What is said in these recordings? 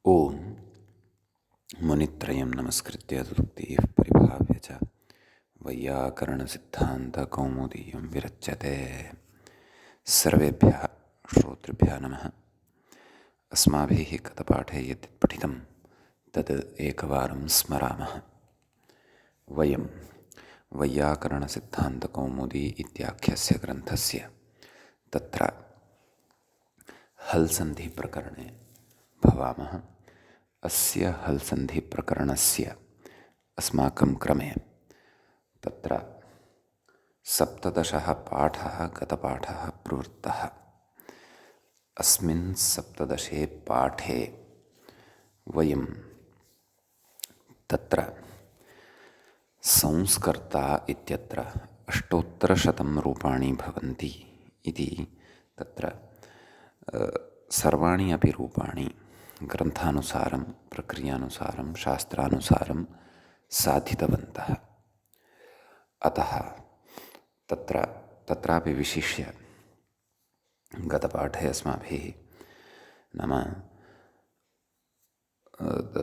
ओम मुनित्रयं नमस्कृत्य दुक्तिः परिभाव्य च वैयाकरणसिद्धान्तकौमुदीयं विरच्यते। सर्वेभ्यः श्रोतृभ्यः नमः। अस्माभिः गतपाठे यत् पठितं तद् एकवारं स्मरामः। वयं वैयाकरणसिद्धान्तकौमुदी इत्याख्यस्य ग्रन्थस्य तत्र हल्सन्धिप्रकरणे भवामः। अस्य हल्सन्धिप्रकरणस्य अस्माकं क्रमे तत्र 17 पाठः गतपाठः प्रवृत्तः। अस्मिन् 17 पाठे वयं तत्र संस्कर्ता इत्यत्र 800 रूपाणि भवन्ति इति तत्र सर्वाणि अपि रूपाणि ग्रन्थानुसारं प्रक्रियानुसारं शास्त्रानुसारं साधितवन्तः। अतः तत्रापि विशिष्य गतपाठे अस्माभिः नाम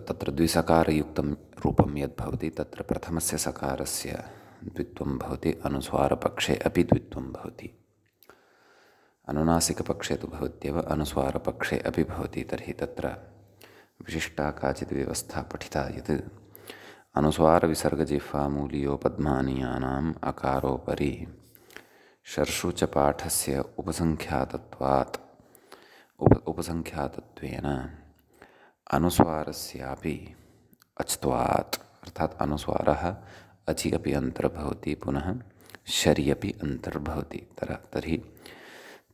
तत्र द्विसकारयुक्तं रूपं यद्भवति तत्र प्रथमस्य सकारस्य द्वित्वं भवति, अनुस्वारपक्षे अपि द्वित्वं भवति। अनुनासिकपक्षे तु भवत्येव, अनुस्वारपक्षे अपि भवति। तर्हि तत्र विशिष्टा काचित् व्यवस्था पठिता यत् अनुस्वारविसर्गजिह्वामूलीयोपध्मानीयानाम् अकारोपरि षर्षु च पाठस्य उपसङ्ख्यातत्वेन अनुस्वारस्यापि अच्त्वात्, अर्थात् अनुस्वारः अचि अपि अन्तर्भवति, पुनः शरि अपि अन्तर्भवति। तर्हि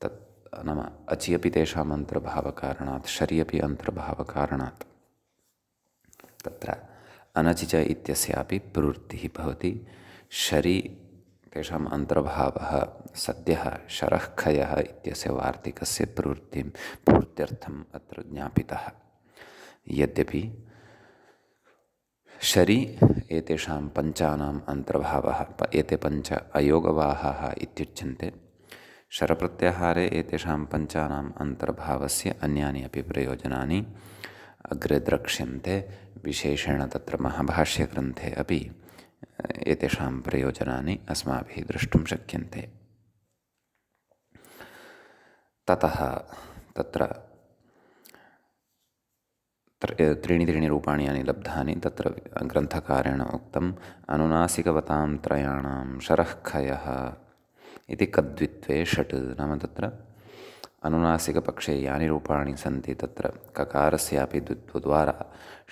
तत् नाम अचि अपि तेषाम् अन्तर्भावकारणात्, शरि अपि अन्तर्भावकारणात् तत्र अनचि च इत्यस्यापि प्रवृत्तिः भवति। शरि तेषाम् अन्तर्भावः सद्यः शरः खयः इत्यस्य वार्तिकस्य पूर्त्यर्थम् अत्र ज्ञापितः। यद्यपि शरि एतेषां पञ्चानाम् अन्तर्भावः, एते पञ्च अयोगवाहाः इत्युच्यन्ते। शरप्रत्याहारे एतेषां पञ्चानाम् अन्तर्भावस्य अन्यानि अपि प्रयोजनानि अग्रे द्रक्ष्यन्ते। विशेषेण तत्र महाभाष्यग्रन्थे अपि एतेषां प्रयोजनानि अस्माभिः द्रष्टुं शक्यन्ते। ततः तत्र त्रीणि रूपाणि यानि लब्धानि। तत्र ग्रन्थकारेण उक्तम् अनुनासिकवतां त्रयाणां शरः खयः इति कद्वित्वे षट्। नाम तत्र अनुनासिकपक्षे यानि रूपाणि सन्ति तत्र ककारस्यापि द्वित्वद्वारा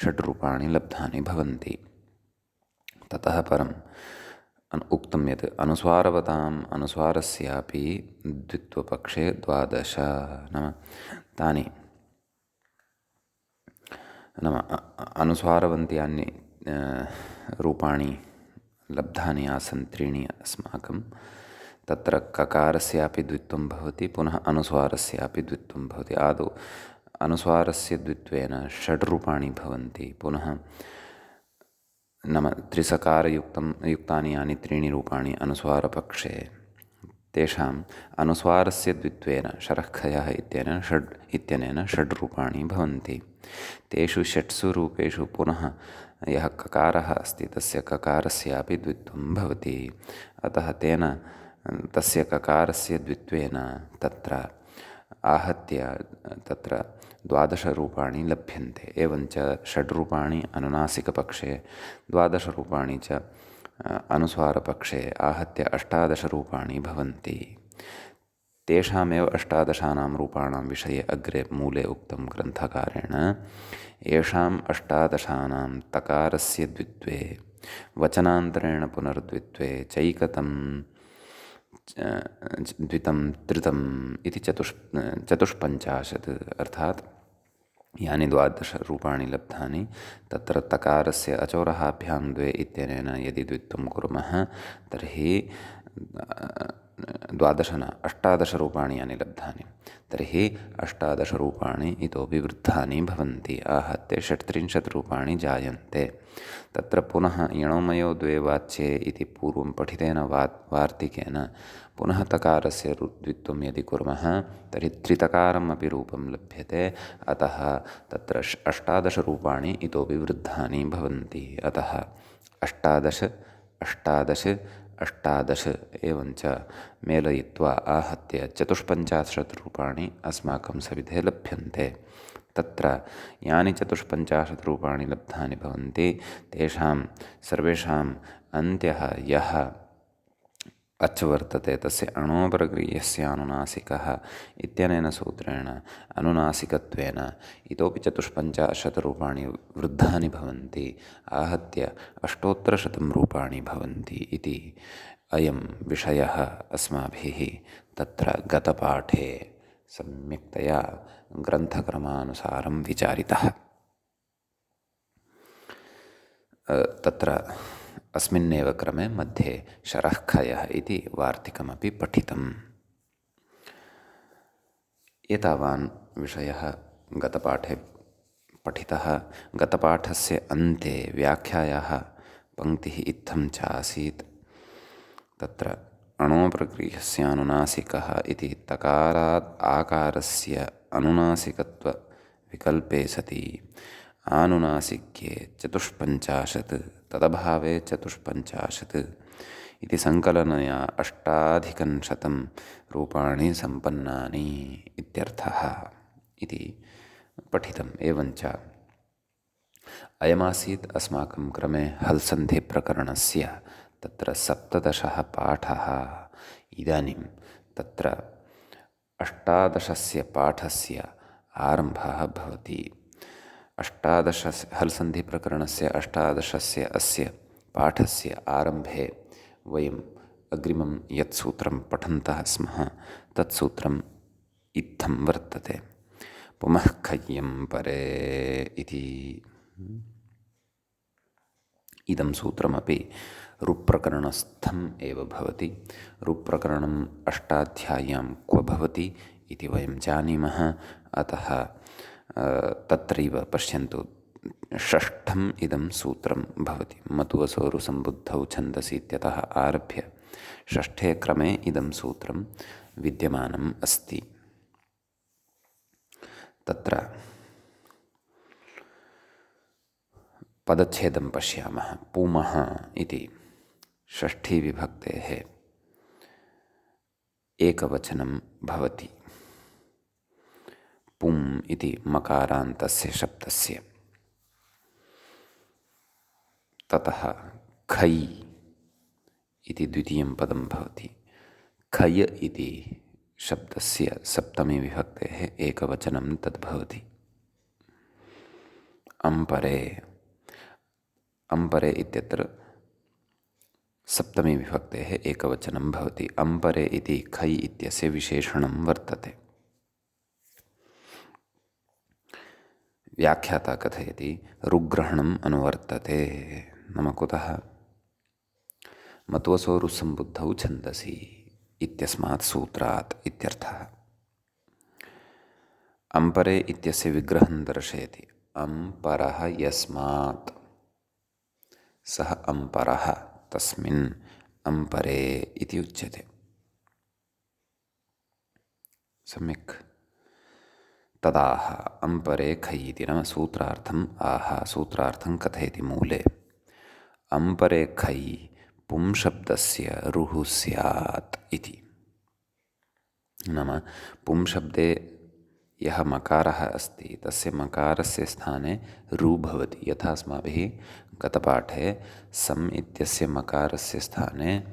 6 रूपाणि लब्धानि भवन्ति। ततः परम् उक्तं यत् अनुस्वारवताम् अनुस्वारस्यापि द्वित्वपक्षे 12 नाम तानि नाम अनुस्वारवन्त्यानि रूपाणि लब्धानि आसन् त्रीणि अस्माकं। तत्र ककारस्यापि द्वित्वं भवति, पुनः अनुस्वारस्यापि द्वित्वं भवति। आदौ अनुस्वारस्य द्वित्वेन 6 रूपाणि भवन्ति, पुनः नाम त्रिसकारयुक्तानि यानि त्रीणि रूपाणि अनुस्वारपक्षे तेषाम् अनुस्वारस्य द्वित्वेन शरः खयः इत्यनेन 6 रूपाणि भवन्ति। तेषु 6 रूपेषु पुनः यः ककारः अस्ति तस्य ककारस्यापि द्वित्वं भवति। अतः तेन तस्य ककारस्य द्वित्वेन तत्र आहत्य तत्र 12 रूपाणि लभ्यन्ते। एवञ्च 6 रूपाणि अनुनासिकपक्षे, 12 रूपाणि च अनुस्वारपक्षे, आहत्य 18 रूपाणि भवन्ति। तेषामेव 18 रूपाणां विषये अग्रे मूले उक्तं ग्रन्थकारेण। येषाम् 18 तकारस्य द्वित्वे वचनान्तरेण पुनर्द्वित्वे चैकतं द्वितं त्रितम् इति 54, अर्थात् यानि 12 रूपाणि लब्धानि तत्र तकारस्य अचोरहाभ्यां 2 इत्यनेन यदि द्वित्वं कुर्मः तर्हि द्वादश न 18 रूपाणि यानि लब्धानि, तर्हि 18 रूपाणि इतोपि वृद्धानि भवन्ति, आहत्य 36 रूपाणि जायन्ते। तत्र पुनः यणोमयो द्वे वाच्ये इति पूर्वं पठितेन वार्तिकेन पुनः तकारस्य द्वित्वं यदि कुर्मः तर्हि त्रितकारम् अपि रूपं लभ्यते। अतः तत्र 18 रूपाणि इतोपि वृद्धानि भवन्ति। अतः 18 18 18 एवञ्च मेलयित्वा आहत्य 54 रूपाणि अस्माकं सविधे लभ्यन्ते। तत्र यानि 54 रूपाणि लब्धानि भवन्ति तेषां सर्वेषाम् अन्त्यः यः अच् वर्तते तस्य अणोपरक्रियस्य अनुनासिकः इत्यनेन सूत्रेण अनुनासिकत्वेन इतोपि 54 रूपाणि वृद्धानि भवन्ति, आहत्य 800 रूपाणि भवन्ति इति अयं विषयः अस्माभिः तत्र गतपाठे सम्यक्तया ग्रन्थक्रमानुसारं विचारितः। तत्र अस्मिन्नेव क्रमे मध्ये शरःखयः इति वार्तिकमपि पठितम्। एतावान् विषयः गतपाठे पठितः। गतपाठस्य अन्ते व्याख्यायाः पङ्क्तिः इत्थं च आसीत्। तत्र अणोप्रक्रियस्यानुनासिकः इति तकारात् आकारस्य अनुनासिकत्वविकल्पे सति आनुनासिक्ये 54 तदभावे 54 इति सङ्कलनया 8,100 रूपाणि सम्पन्नानि इत्यर्थः इति पठितम्। एवञ्च अयमासीत् अस्माकं क्रमे हल्सन्धिप्रकरणस्य तत्र 17 पाठः। इदानीं तत्र 18 पाठस्य आरम्भः भवति। 18 हल्सन्धिप्रकरणस्य 18 अस्य पाठस्य आरम्भे वयम् अग्रिमं यत् सूत्रं पठन्तः स्मः तत् सूत्रम् इत्थं वर्तते। पुमः खय्यं परे इति। इदं सूत्रमपि रुप्रकरणस्थम् एव भवति। रुप्रकरणम् अष्टाध्याय्यां क्व भवति इति वयं जानीमः। अतः तत्रैव पश्यन्तु, षष्ठम् इदं सूत्रं भवति। मतुवसोरुसम्बुद्धौ छन्दसि इत्यतः आरभ्य षष्ठे क्रमे इदं सूत्रं विद्यमानम् अस्ति। तत्र पदच्छेदं पश्यामः। पुमः इति षष्ठीविभक्तेः एकवचनं भवति। पुम् इति मकारान्तस्य शब्दस्य। ततः खै इति द्वितीयं पदं भवति। खय इति शब्दस्य सप्तमी विभक्तेः एकवचनं तद्भवति। अम्परे, अम्परे इत्यत्र सप्तमी विभक्तेः एकवचनं भवति। अम्परे इति खै इत्यस्य विशेषणं वर्तते। व्याख्याता कथयति रुग्रहणम् अनुवर्तते। नाम कुतः? मतुवसोरुसम्बुद्धौ छन्दसि इत्यस्मात् सूत्रात् इत्यर्थः। अम्परे इत्यस्य विग्रहं दर्शयति। अम्परः यस्मात् सः अम्परः, तस्मिन् अम्परे इति उच्यते। सम्यक्। तदाह अम्परे खै इति नाम सूत्रार्थम् आह सूत्रार्थं कथयति मूले। अम्परे खै पुंशब्दस्य रुः स्यात् इति। नाम पुंशब्दे यः मकारः अस्ति तस्य मकारस्य स्थाने रु भवति। यथा अस्माभिः गतपाठे सम् इत्यस्य मकारस्य स्थाने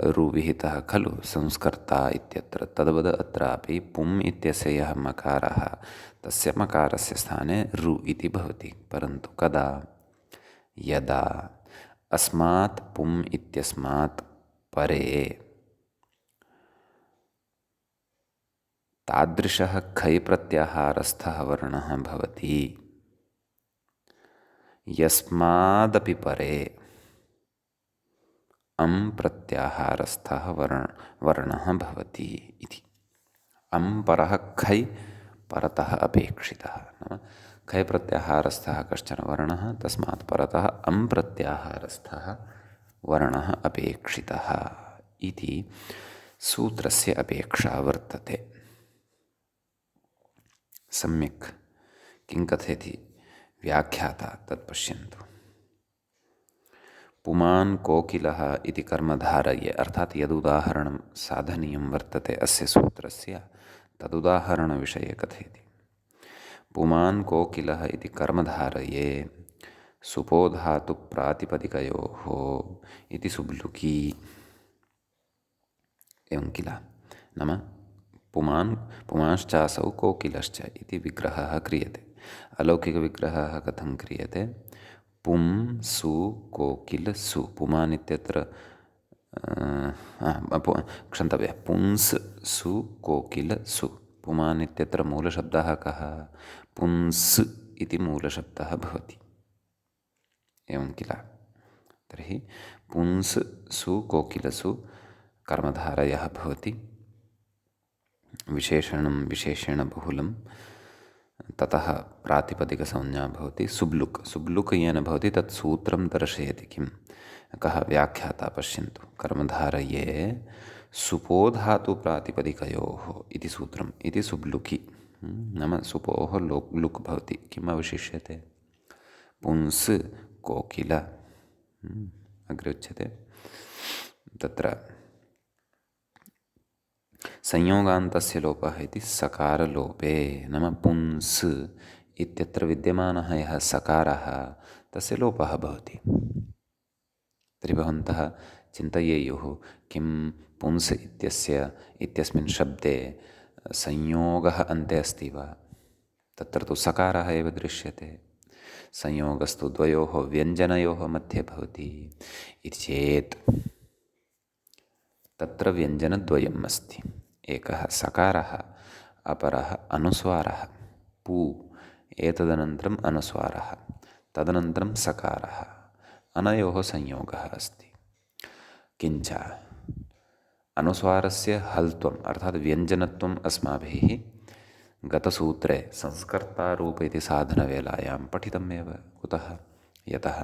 रु विहितः खलु संस्कर्ता इत्यत्र, तद्वद् अत्रापि पुम् इत्यस्य यः मकारः तस्य मकारस्य स्थाने रु इति भवति। परन्तु कदा? यदा अस्मात् पुम् इत्यस्मात् परे तादृशः खै प्रत्याहारस्थः वर्णः भवति यस्मादपि परे अं प्रत्याहारस्थः वर्णः भवति इति। अं परः खै परतः अपेक्षितः, नाम खै प्रत्याहारस्थः कश्चन वर्णः, तस्मात् परतः अं प्रत्याहारस्थः वर्णः अपेक्षितः इति सूत्रस्य अपेक्षा वर्तते। सम्यक् किं कथयति व्याख्याता तत् पश्यन्तु। पुमान् कोकिलः इति कर्मधारये, अर्थात् यदुदाहरणं साधनीयं वर्तते अस्य सूत्रस्य तदुदाहरणविषये कथयति। पुमान् कोकिलः इति कर्मधारये सुपोधातु प्रातिपदिकयोः इति सुब्लुकी, एवं किल, नाम पुमांश्चासौ कोकिलश्च इति विग्रहः क्रियते। अलौकिकविग्रहः कथं क्रियते? पुं सु कोकिल सु, पुमान् इत्यत्र क्षन्तव्यः, पुंस् सु कोकिल सु, पुमान् इत्यत्र मूलशब्दः कः? पुंस् इति मूलशब्दः भवति, एवं किल। तर्हि पुंस् सु कोकिलसु कर्मधारयः भवति, विशेषणं विशेषेण बहुलं, ततः प्रातिपदिकसंज्ञा भवति सुब्लुक्। सुब्लुक् येन भवति तत् सूत्रं दर्शयति। किं कः व्याख्याता पश्यन्तु। कर्मधारये सुपोधातु प्रातिपदिकयोः इति सूत्रम् इति सुब्लुकि, नाम सुपोः लुक् भवति। किम् अवशिष्यते? पुंस् कोकिल, अग्रे उच्यते तत्र संयोगान्तस्य लोपः इति सकारलोपे, नाम पुंस् इत्यत्र विद्यमानः यः सकारः तस्य लोपः भवति। तर्हि भवन्तः चिन्तयेयुः किं पुंस् इत्यस्मिन् शब्दे संयोगः अन्ते अस्ति वा? तत्र तु सकारः एव दृश्यते। संयोगस्तु द्वयोः व्यञ्जनयोः मध्ये भवति इति चेत् तत्र व्यञ्जनद्वयम् अस्ति। एकः सकारः, अपरः अनुस्वारः। पू एतदनन्तरम् अनुस्वारः, तदनन्तरं सकारः, अनयोः संयोगः अस्ति। किञ्च अनुस्वारस्य हल्त्वम् अर्थात् व्यञ्जनत्वम् अस्माभिः गतसूत्रे संस्कर्तारूप इति साधनवेलायां पठितमेव। कुतः? यतः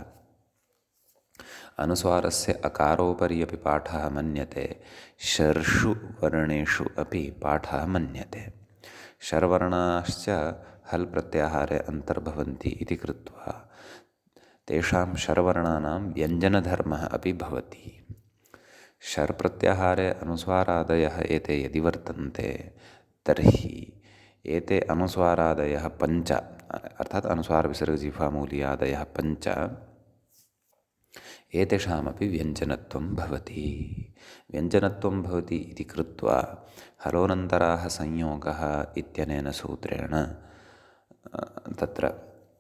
अनुस्वारस्य अकारोपरि अपि पाठः मन्यते, षर्षु वर्णेषु अपि पाठः मन्यते। षर्वर्णाश्च हल् प्रत्याहारे अन्तर्भवन्ति इति कृत्वा तेषां षर्वर्णानां व्यञ्जनधर्मः अपि भवति। षर् प्रत्याहारे अनुस्वारादयः एते यदि वर्तन्ते तर्हि एते अनुस्वारादयः पञ्च, अर्थात् अनुस्वारविसर्गजिह्वामूलीयादयः पञ्च, एतेषामपि व्यञ्जनत्वं भवति। व्यञ्जनत्वं भवति इति कृत्वा हलोनन्तराः संयोगः इत्यनेन सूत्रेण तत्र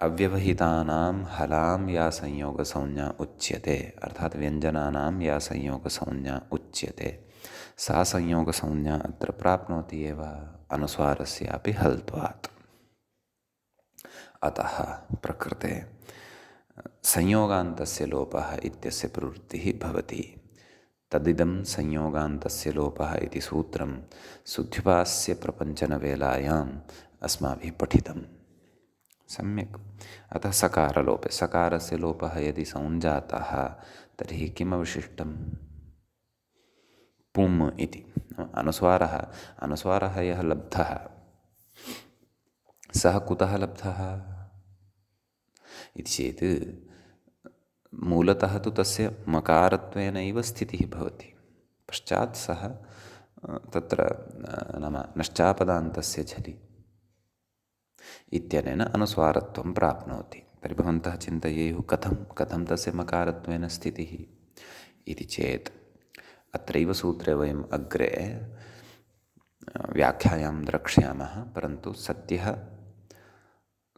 अव्यवहितानां हलां या संयोगसंज्ञा उच्यते, अर्थात् व्यञ्जनानां या संयोगसंज्ञा उच्यते, सा संयोगसंज्ञा अत्र प्राप्नोति एव अनुस्वारस्यापि हल्त्वात्। अतः प्रकृते संयोगान्तस्य लोपः इत्यस्य प्रवृत्तिः भवति। तदिदं संयोगान्तस्य लोपः इति सूत्रं सुध्युपास्य प्रपञ्चनवेलायाम् अस्माभिः पठितं। सम्यक्। अतः सकारलोपे, सकारस्य लोपः यदि संजातः तर्हि किमवशिष्टं? पुम् इति अनुस्वारः यः लब्धः सः कुतः लब्धः इति चेत् मूलतः तु तस्य मकारत्वेनैव स्थितिः भवति। पश्चात् सः तत्र नाम नश्चापदान्तस्य झलि इत्यनेन अनुस्वारत्वं प्राप्नोति। तर्हि भवन्तः चिन्तयेयुः कथं तस्य मकारत्वेन स्थितिः इति चेत् अत्रैव सूत्रे वयम् अग्रे व्याख्यायां द्रक्ष्यामः, परन्तु सद्यः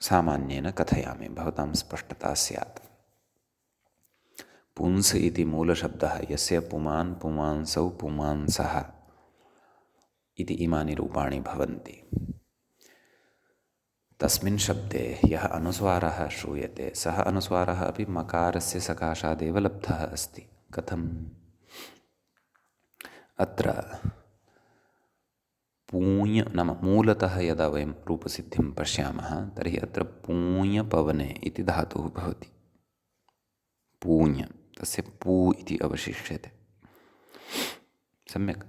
सामान्येन कथयामि, भवतां स्पष्टता स्यात्। पुंस् इति मूलशब्दः यस्य पुमान् पुमांसौ पुमांसः इति इमानि रूपाणि भवन्ति, तस्मिन् शब्दे यः अनुस्वारः श्रूयते सः अनुस्वारः अपि मकारस्य सकाशादेव लब्धः अस्ति। कथं? अत्र पूञ् नाम मूलतः यदा वयं रूपसिद्धिं पश्यामः तर्हि अत्र पूञ्पवने इति धातुः भवति। पूञ् तस्य पू इति अवशिष्यते। सम्यक्।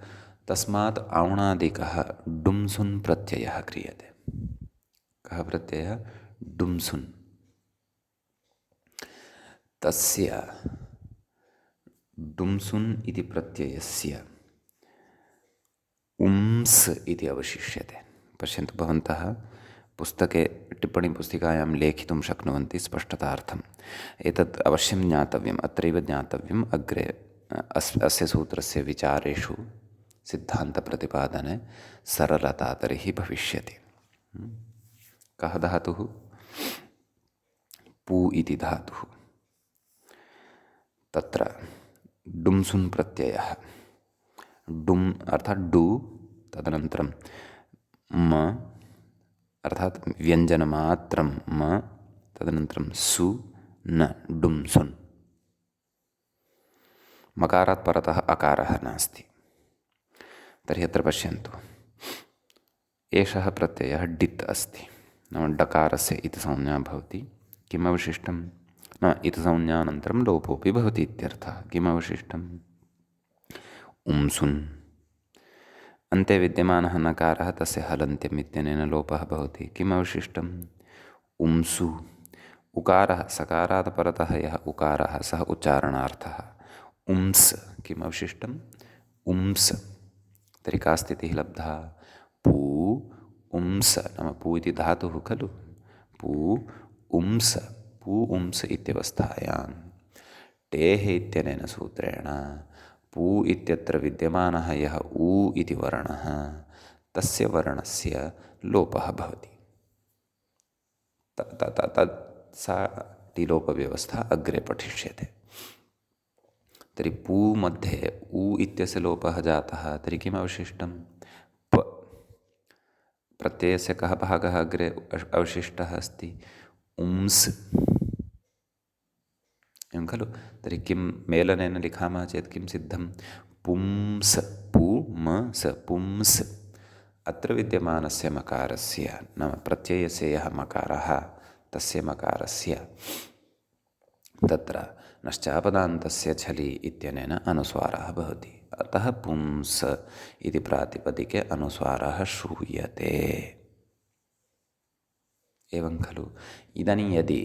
तस्मात् औणादिकः डुम्सुन् प्रत्ययः क्रियते। कः प्रत्ययः? डुम्सुन्। तस्य डुम्सुन् इति प्रत्ययस्य उम्स् इति अवशिष्यते। पश्यन्तु, भवन्तः पुस्तके टिप्पणीपुस्तिकायां लेखितुं शक्नुवन्ति स्पष्टतार्थम्। एतत् अवश्यं ज्ञातव्यम्, अत्रैव ज्ञातव्यम्। अग्रे अस्य सूत्रस्य विचारेषु सिद्धान्तप्रतिपादने सरलता तर्हि भविष्यति। कः धातुः? पू इति धातुः। तत्र डुम्सुन् प्रत्ययः। डुम् अर्थात् डु, तदनन्तरं म अर्थात् व्यञ्जनमात्रं म, तदनन्तरं सु न, डुम्सुन्। मकारात् परतः अकारः नास्ति। तर्हि अत्र पश्यन्तु, एषः प्रत्ययः डित् अस्ति, नाम डकारस्य इत्संज्ञा भवति। किम् अवशिष्टं? न, इत्संज्ञानन्तरं लोपोऽपि भवति इत्यर्थः। किम् अवशिष्टम्? उम्सुन्। अन्ते विद्यमानः नकारः तस्य हलन्त्यम् इत्यनेन लोपः भवति। किम् अवशिष्टम्? उम्सु। उकारः, सकारात् परतः यः उकारः सः उच्चारणार्थः। उम्स्। किम् अवशिष्टम्? उम्स्। तर्हि का स्थितिः लब्धा? पू उम्स्, नाम पू इति धातुः खलु। पू उम्स्, पू उम्स् इत्यवस्थायां टेः इत्यनेन सूत्रेण पू इत्यत्र विद्यमानः यः ऊ इति वर्णः तस्य वर्णस्य लोपः भवति। सा टिलोपव्यवस्था अग्रे पठिष्यते। तर्हि पू मध्ये ऊ इत्यस्य लोपः जातः। तर्हि किम् अवशिष्टं? प। प्रत्ययस्य कः भागः अग्रे अवशिष्टः अस्ति? उम्स्। एवं खलु। तर्हि किं मेलनेन लिखामः चेत् किं सिद्धं? पुंस्। पुमस्, पुंस्। अत्र विद्यमानस्य मकारस्य, नाम प्रत्ययस्य यः मकारः तस्य मकारस्य तत्र नश्चापदान्तस्य झलि इत्यनेन अनुस्वारः भवति। अतः पुंस् इति प्रातिपदिके अनुस्वारः श्रूयते। एवं खलु। इदानीं यदि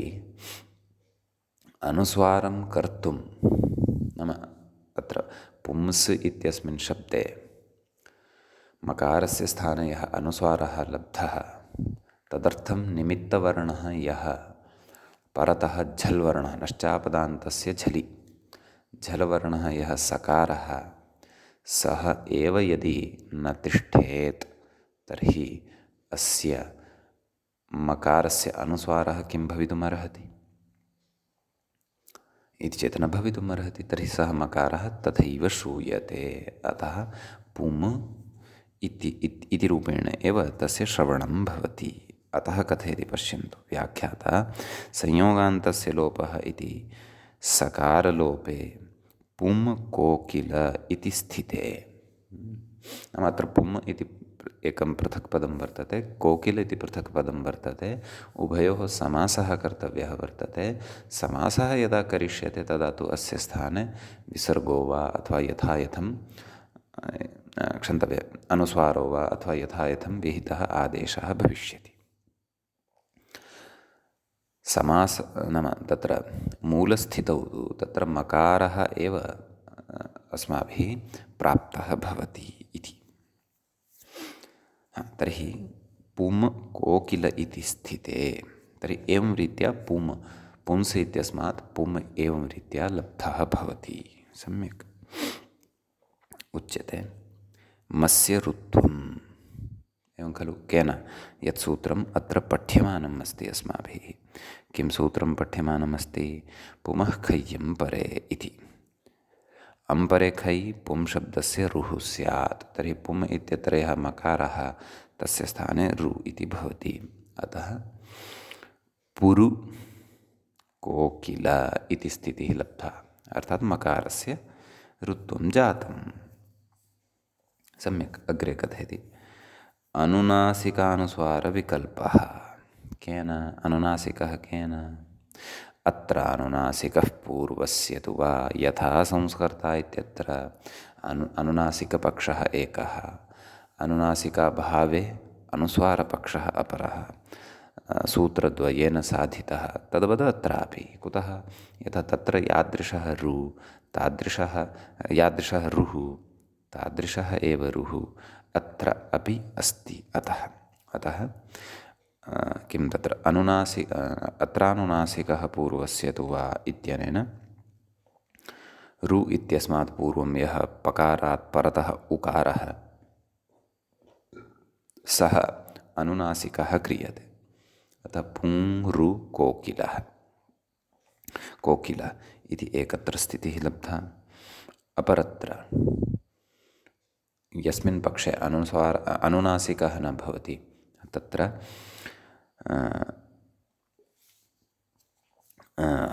अनुस्वारं कर्तुं, नाम अत्र पुंस् इत्यस्मिन् शब्दे मकारस्य स्थाने यः अनुस्वारः लब्धः तदर्थं निमित्तवर्णः यः परतः झल् वर्णः, नश्चापदान्तस्य झलि झलवर्णः यः सकारः सः एव यदि न तिष्ठेत् तर्हि अस्य मकारस्य अनुस्वारः किं भवितुमर्हति इति चेत् न भवितुमर्हति। तर्हि सः मकारः तथैव श्रूयते। अतः पुम् इति रूपेण एव तस्य श्रवणं भवति। अतः कथयति पश्यन्तु व्याख्याता, संयोगान्तस्य लोपः इति सकारलोपे पुम् कोकिल इति स्थिते। नाम अत्र पुम् इति एकं पृथक् पदं वर्तते, कोकिल इति पृथक् पदं वर्तते। उभयोः समासः कर्तव्यः वर्तते। समासः यदा करिष्यते तदा तु अस्य स्थाने विसर्गो वा अथवा यथायथं क्षन्तव्य अनुस्वारो वा अथवा यथायथं विहितः आदेशः भविष्यति। समास नाम तत्र मूलस्थितौ तत्र मकारः एव अस्माभिः प्राप्तः भवति इति। तर्हि पुम् कोकिल इति स्थिते। तर्हि एवं रीत्या पुंस् इत्यस्मात् पुम् एवं रीत्या लब्धः भवति। सम्यक् उच्यते। मस्य ऋत्वम्। एवं खलु। केन? यत् सूत्रम् अत्र पठ्यमानम् अस्ति अस्माभिः। किं सूत्रं पठ्यमानम् अस्ति? पुमः खय्यं परे इति। अम्परे खै पुं शब्दस्य रुः स्यात्। तर्हि पुम् इत्यत्र यः मकारः तस्य स्थाने रु इति भवति। अतः पुरु कोकिल इति स्थितिः लब्धा, अर्थात् मकारस्य ऋत्वं जातम्। सम्यक् अग्रे कथयति। अनुनासिकानुस्वारविकल्पः केन? अनुनासिकः केन? अत्र अनुनासिकः पूर्वस्य तु वा यथा संस्कर्ता इत्यत्र अनुनासिकपक्षः एकः, अनुनासिकाभावे अनुस्वारपक्षः अपरः सूत्रद्वयेन साधितः। तद्वद् अत्रापि। कुतः? यथा तत्र यादृशः रु तादृशः यादृशः रुः तादृशः एव रुः अत्र अपि अस्ति। अतः किं तत्र अत्रानुनासिकः पूर्वस्य तु वा इत्यनेन रु इत्यस्मात् पूर्वं यः पकारात् परतः उकारः सः अनुनासिकः क्रियते। अतः पुं रु कोकिलः कोकिल इति एकत्र स्थितिः लब्धा। अपरत्र यस्मिन् पक्षे अनुनासिकः न भवति तत्र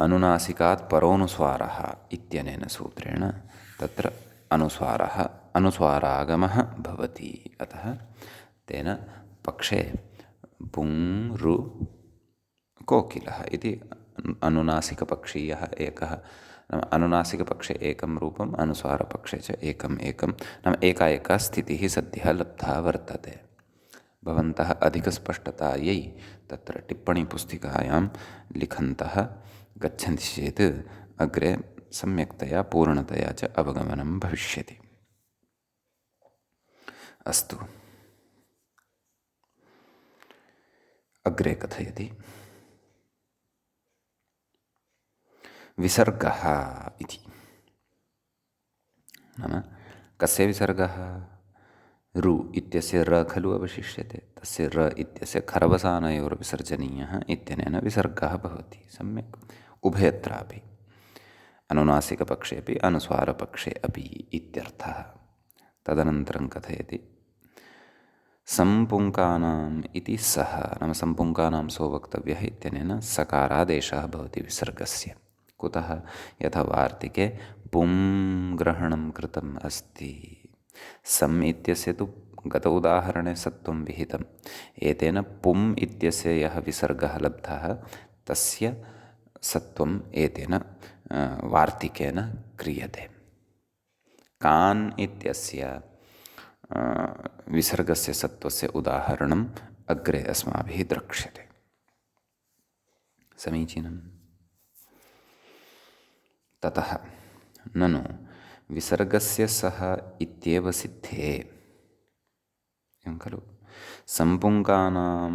अनुनासिकात् परोनुस्वारः इत्यनेन सूत्रेण तत्र अनुस्वारागमः भवति। अतः तेन पक्षे पुं रु कोकिलः इति अनुनासिकपक्षीयः एकः, अनुनासिकपक्षे एकं रूपम्, अनुस्वारपक्षे च एकम् नाम एका स्थितिः सद्यः लब्धा वर्तते। भवन्तः अधिकस्पष्टतायै तत्र टिप्पणीपुस्तिकायां लिखन्तः गच्छन्ति चेत् अग्रे सम्यक्तया पूर्णतया च अवगमनं भविष्यति। अस्तु, अग्रे कथयति। विसर्गः इति नाम कस्य विसर्गः? रु इत्यस्य र खलु अवशिष्यते, तस्य र इत्यस्य खरवसानयोर्विसर्जनीयः इत्यनेन विसर्गः भवति। सम्यक्, उभयत्रापि, अनुनासिकपक्षेपि अनुस्वारपक्षे अपि इत्यर्थः। तदनन्तरं कथयति सम्पुङ्कानाम् इति सः नाम सम्पुङ्कानां सो वक्तव्यः इत्यनेन सकारादेशः भवति विसर्गस्य। कुतः? यथा वार्तिके पुं ग्रहणं कृतम् अस्ति। सम् इत्यस्य तु गत उदाहरणे सत्वं विहितम्। एतेन पुम् इत्यस्य यः विसर्गः लब्धः तस्य सत्वम् एतेन वार्तिकेन क्रियते। कान् इत्यस्य विसर्गस्य सत्वस्य उदाहरणम् अग्रे अस्माभिः द्रक्ष्यते। समीचीनम्। ततः ननु विसर्गस्य सः इत्येव सिद्धे एवं खलु सम्पुङ्कानां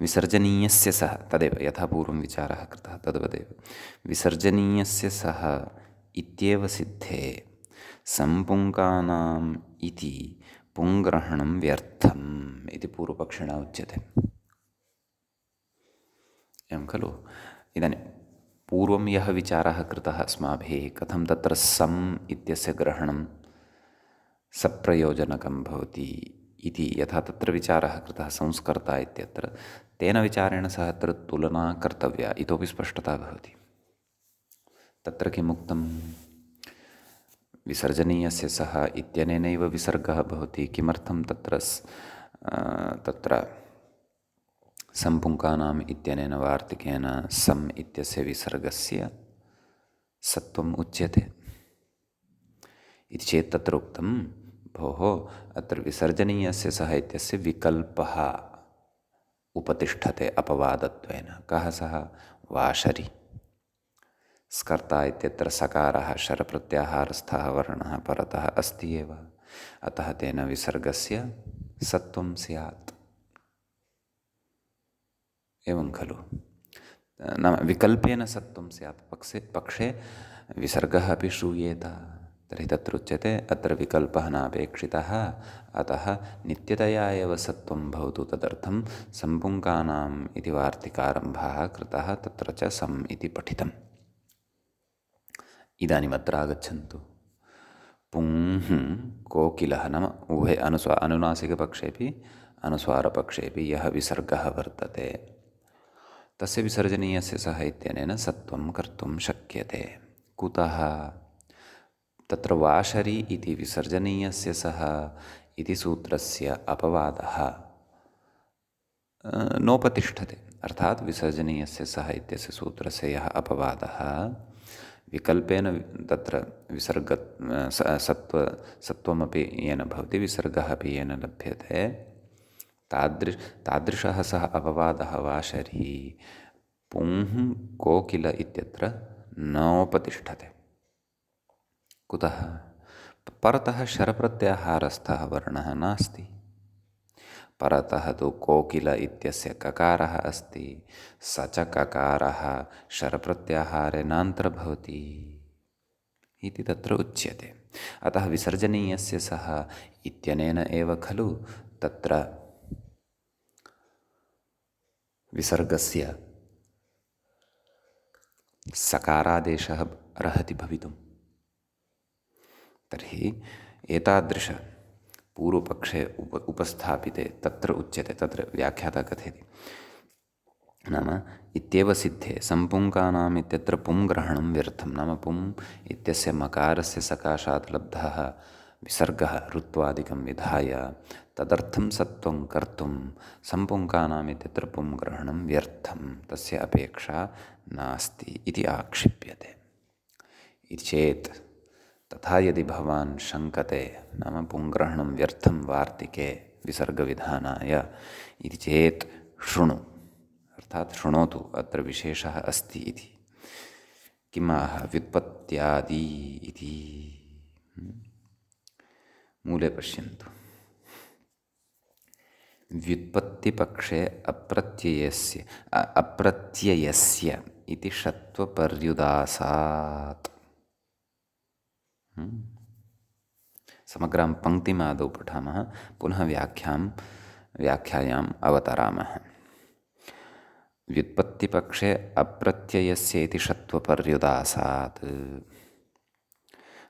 विसर्जनीयस्य सः तदेव यथा पूर्वं विचारः कृतः तद्वदेव विसर्जनीयस्य सः इत्येव सिद्धे सम्पुङ्कानाम् इति पुङ्ग्रहणं व्यर्थम् इति पूर्वपक्षिणा उच्यते। एवं खलु। इदानीं पूर्वं यः विचारः कृतः अस्माभिः कथं तत्र सम् इत्यस्य ग्रहणं सप्रयोजनकं भवति इति यथा तत्र विचारः कृतः संस्कर्ता इत्यत्र, तेन विचारेण सह अत्र तुलना कर्तव्या, इतोपि स्पष्टता भवति। तत्र किम् उक्तं? विसर्जनीयस्य सः इत्यनेनैव विसर्गः भवति। किमर्थं? तत्र सम्पुङ्कानाम् इत्यनेन वार्तिकेन सम् इत्यस्य विसर्गस्य सत्वम् उच्यते इति चेत् तत्र उक्तं भोः अत्र विसर्जनीयस्य सः इत्यस्य विकल्पः उपतिष्ठते अपवादत्वेन। कः सः? वाशरि। स्कर्ता इत्यत्र सकारः शरप्रत्याहारस्थः वर्णः परतः अस्ति एव, अतः तेन विसर्गस्य सत्वं स्यात्। एवं खलु। नाम विकल्पेन सत्वं स्यात्, पक्षे विसर्गः अपि श्रूयेत। तर्हि तत्र उच्यते अत्र विकल्पः नापेक्षितः, अतः नित्यतया एव सत्वं भवतु। तदर्थं सम्पुङ्कानाम् इति वार्तिकारम्भः कृतः, तत्र च सम् इति पठितम्। इदानीम् अत्र आगच्छन्तु। पुंः कोकिलः नाम उभय अनुनासिकपक्षेपि अनुस्वारपक्षेपि यः विसर्गः वर्तते तस्य विसर्जनीयस्य सः इत्यनेन सत्वं कर्तुं शक्यते। कुतः? तत्र वाशरी इति विसर्जनीयस्य सः इति सूत्रस्य अपवादः नोपतिष्ठते। अर्थात् विसर्जनीयस्य सः इत्यस्य सूत्रस्य यः अपवादः विकल्पेन तत्र सत्वमपि येन भवति, विसर्गः अपि येन लभ्यते, तादृशः सः अपवादः वाशरी पुंः कोकिल इत्यत्र नोपतिष्ठते। कुतः? परतः शरप्रत्याहारस्थः वर्णः नास्ति। परतः तु कोकिल इत्यस्य ककारः अस्ति, स च ककारः शरप्रत्याहारेणान्तर्भवति इति तत्र उच्यते। अतः विसर्जनीयस्य सः इत्यनेन एव खलु तत्र विसर्गस्य सकारादेशः अर्हति भवितुम्। तर्हि एतादृश पूर्वपक्षे उपस्थापिते तत्र उच्यते, तत्र व्याख्याता कथयति, नाम इत्येव सिद्धे सम्पुङ्कानाम् इत्यत्र पुंग्रहणं व्यर्थं। नाम पुम् इत्यस्य मकारस्य सकाशात् लब्धः विसर्गः ऋत्वादिकं विधाय तदर्थं सत्वं कर्तुं सम्पुङ्कानाम् इत्यत्र पुंग्रहणं व्यर्थं, तस्य अपेक्षा नास्ति इति आक्षिप्यते। इति चेत् तथा यदि भवान् शङ्कते, नाम पुंग्रहणं व्यर्थं वार्तिके विसर्गविधानाय इति चेत् शृणु, अर्थात् शृणोतु, अत्र विशेषः अस्ति इति। किमाह व्युत्पत्त्यादि इति मूले पश्यन्तु। व्युत्पत्तिपक्षे अप्रत्ययस्य इति षत्वपर्युदासात्। समग्रां पङ्क्तिमादौ पठामः, पुनः व्याख्यायाम् अवतरामः। व्युत्पत्तिपक्षे अप्रत्ययस्य इति षत्वपर्युदासात्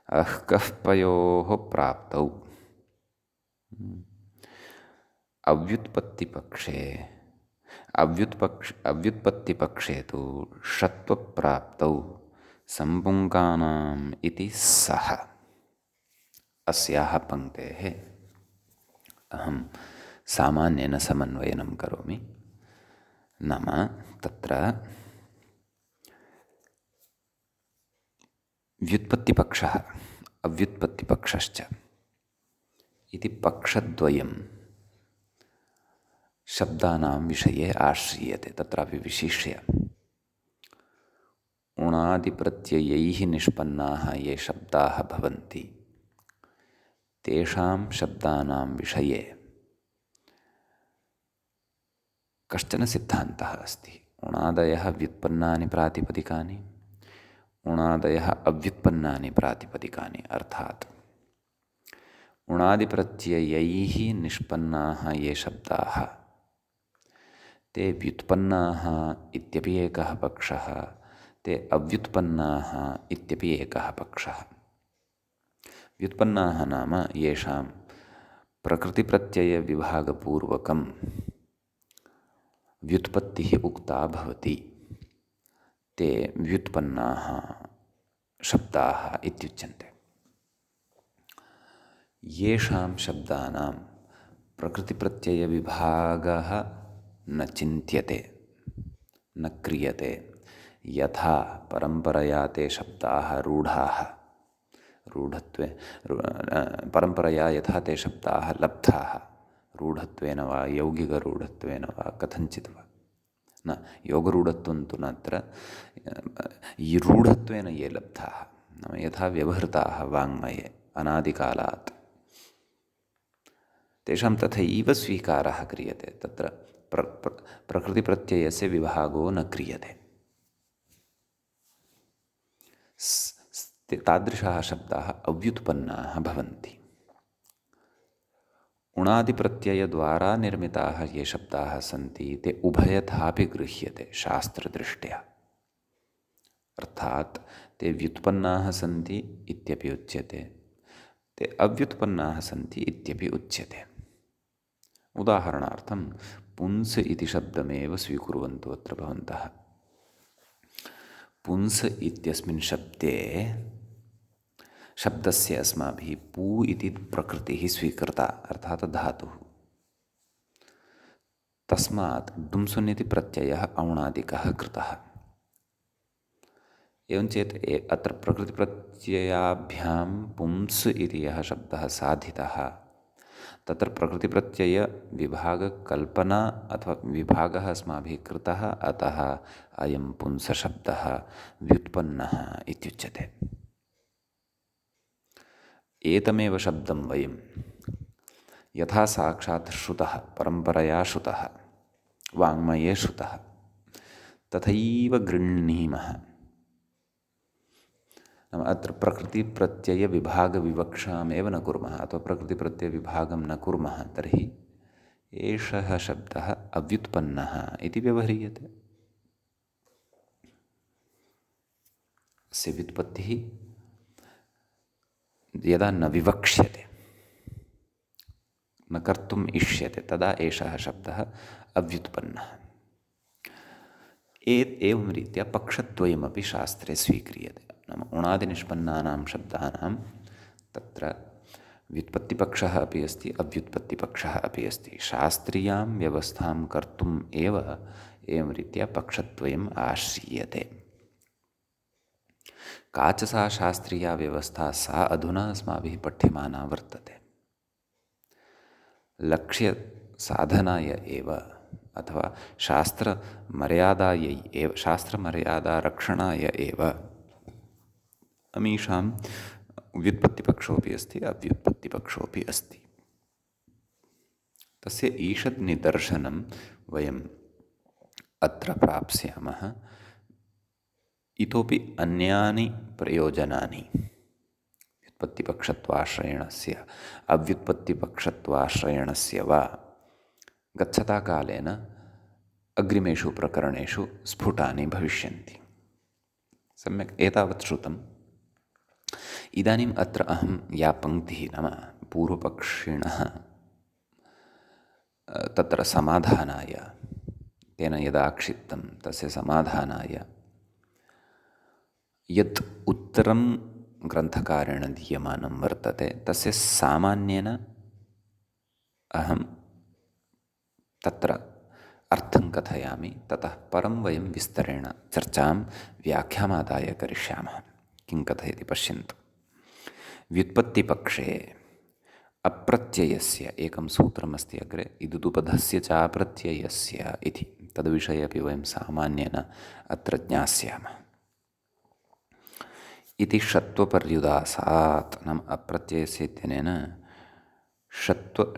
अह्कः पयोः प्राप्तौ। अव्युत्पत्तिपक्षे तु षत्वप्राप्तौ सम्पुङ्कानाम् इति सः। अस्याः पङ्क्तेः अहं सामान्येन समन्वयनं करोमि। नाम तत्र व्युत्पत्तिपक्षः अव्युत्पत्तिपक्षश्च इति पक्षद्वयं शब्दानां विषये आश्रीयते। तत्रापि विशिष्य उणादिप्रत्ययैः निष्पन्नाः ये शब्दाः भवन्ति तेषां शब्दानां विषये कश्चन सिद्धान्तः अस्ति। उणादयः व्युत्पन्नानि प्रातिपदिकानि, उणादयः अव्युत्पन्नानि प्रातिपदिकानि। अर्थात् उणादिप्रत्ययैः निष्पन्नाः ये शब्दाः ते व्युत्पन्नाः इत्यपि एकः पक्षः, ते अव्युत्पन्नाः इत्यपि एकः पक्षः। व्युत्पन्नाः नाम येषां प्रकृतिप्रत्ययविभागपूर्वकं व्युत्पत्तिः उक्ता भवति, ते व्युत्पन्नाः शब्दाः इत्युच्यन्ते। येषां शब्दानां प्रकृतिप्रत्ययविभागः न चिन्त्यते, न क्रियते, यथा परम्परया ते शब्दाः रूढाः, रूढत्वे परम्परया यथा ते शब्दाः लब्धाः, रूढत्वेन वा यौगिकरूढत्वेन वा कथञ्चित् वा, न योगरूढत्वं तु नात्र, रूढत्वेन ये लब्धाः, नाम यथा व्यवहृताः वाङ्मये अनादिकालात्, तेषां तथैव स्वीकारः क्रियते। तत्र प्रकृतिप्रत्ययस्य विभागो न क्रियते। तादृशाः शब्दाः अव्युत्पन्नाः भवन्ति। उणादिप्रत्ययद्वारा निर्मिताः ये शब्दाः सन्ति ते उभयथापि गृह्यते शास्त्रदृष्ट्या। अर्थात् ते व्युत्पन्नाः सन्ति इत्यपि उच्यते, ते अव्युत्पन्नाः सन्ति इत्यपि उच्यते। उदाहरणार्थं पुंस् इति शब्दमेव स्वीकुर्वन्तु अत्र भवन्तः। पुंस् इत्यस्मिन् शब्दे शब्दस्य अस्माभिः पू इति प्रकृतिः स्वीकृता अर्थात् धातुः। तस्मात् दुम्सुनिति प्रत्ययः औणादिकः कृतः। एवं चेत् अत्र प्रकृतिप्रत्ययाभ्यां पुंस् इति यः शब्दः साधितः तत्र प्रकृतिप्रत्ययविभागकल्पना अथवा विभागः अस्माभिः कृतः, अतः अयं पुंसशब्दः व्युत्पन्नः इत्युच्यते। एतमेव शब्दं वयं यथा साक्षात् श्रुतः, परम्परया श्रुतः, वाङ्मये श्रुतः, तथैव गृह्णीमः। नाम अत्र प्रकृतिप्रत्ययविभागविवक्षामेव न कुर्मः अथवा प्रकृतिप्रत्ययविभागं न कुर्मः तर्हि एषः शब्दः अव्युत्पन्नः इति व्यवह्रियते। अस्य व्युत्पत्तिः यदा न विवक्ष्यते, न कर्तुम् इष्यते, तदा एषः शब्दः अव्युत्पन्नः। एवं रीत्या पक्षद्वयमपि शास्त्रे स्वीक्रियते। नाम उणादिनिष्पन्नानां शब्दानां तत्र व्युत्पत्तिपक्षः अपि अस्ति, अव्युत्पत्तिपक्षः अपि अस्ति। शास्त्रीयां व्यवस्थां कर्तुम् एव एवं रीत्या पक्षद्वयम् आश्रीयते। का च सा शास्त्रीया व्यवस्था, सा अधुना अस्माभिः पठ्यमाना वर्तते। लक्ष्यसाधनाय एव अथवा शास्त्रमर्यादायै एव, शास्त्रमर्यादारक्षणाय एव अमीषां व्युत्पत्तिपक्षोऽपि अस्ति, अव्युत्पत्तिपक्षोऽपि अस्ति। तस्य ईषद् निदर्शनं वयम् अत्र प्राप्स्यामः। इतोपि अन्यानि प्रयोजनानि व्युत्पत्तिपक्षत्वाश्रयणस्य अव्युत्पत्तिपक्षत्वाश्रयणस्य वा गच्छता कालेन अग्रिमेषु प्रकरणेषु स्फुटानि भविष्यन्ति। सम्यक् एतावत् श्रुतम्। इदानीम् अत्र अहं या पङ्क्तिः नाम पूर्वपक्षिणः तत्र समाधानाय, तेन यदाक्षिप्तं तस्य समाधानाय यत् उत्तरं ग्रन्थकारेण दीयमानं वर्तते तस्य सामान्येन अहं तत्र अर्थं कथयामि। ततः परं वयं विस्तरेण चर्चां व्याख्यामादाय करिष्यामः। किं कथयति पश्यन्तु। व्युत्पत्तिपक्षे अप्रत्ययस्य एकं सूत्रमस्ति अग्रे, इदुदुपधस्य चाप्रत्ययस्य इति। तद्विषये अपि वयं सामान्येन अत्र ज्ञास्यामः। इति षत्वपर्युदासात्, नाम अप्रत्ययस्य इत्यनेन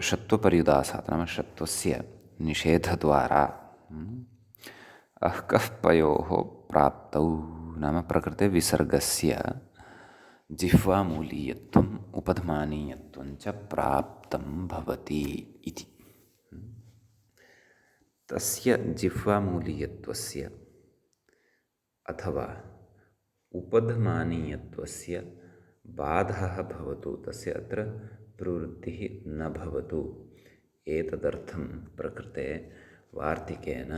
षत्वपर्युदासात् नाम षत्वस्य निषेधद्वारा अह्कः पयोः प्राप्तौ नाम प्रकृतिविसर्गस्य जिह्वामूलीयत्वम् उपधमानीयत्वं च प्राप्तं भवति इति। तस्य जिह्वामूलीयत्वस्य अथवा उपधमानीयत्वस्य बाधः भवतु, तस्य अत्र प्रवृत्तिः न भवतु। एतदर्थं प्रकृते वार्तिकेन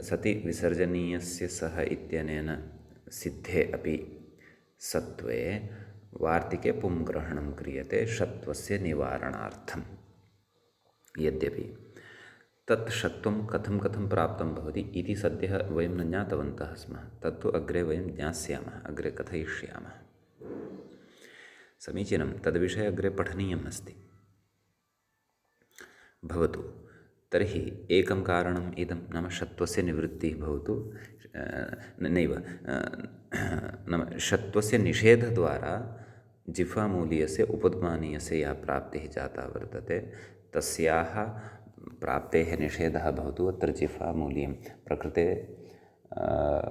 सति विसर्जनीयस्य सः इत्यनेन सिद्धे अपि सत्वे वार्तिके पुंग्रहणं क्रियते षत्वस्य निवारणार्थं। यद्यपि तत् षत्वं कथं प्राप्तं भवति इति सद्यः वयं न ज्ञातवन्तः स्मः। तत्तु अग्रे वयं ज्ञास्यामः, अग्रे कथयिष्यामः। समीचीनं, तद्विषये अग्रे पठनीयम् अस्ति। भवतु तर्हि एकं कारणम् इदं, नाम षत्वस्य निवृत्तिः भवतु, नैव नाम षत्वस्य निषेधद्वारा जिह्वामूलीयस्य उपधमानीयस्य या प्राप्तिः जाता वर्तते तस्याः प्राप्तेः निषेधः भवतु। अत्र जिह्वामूलीयं प्रकृते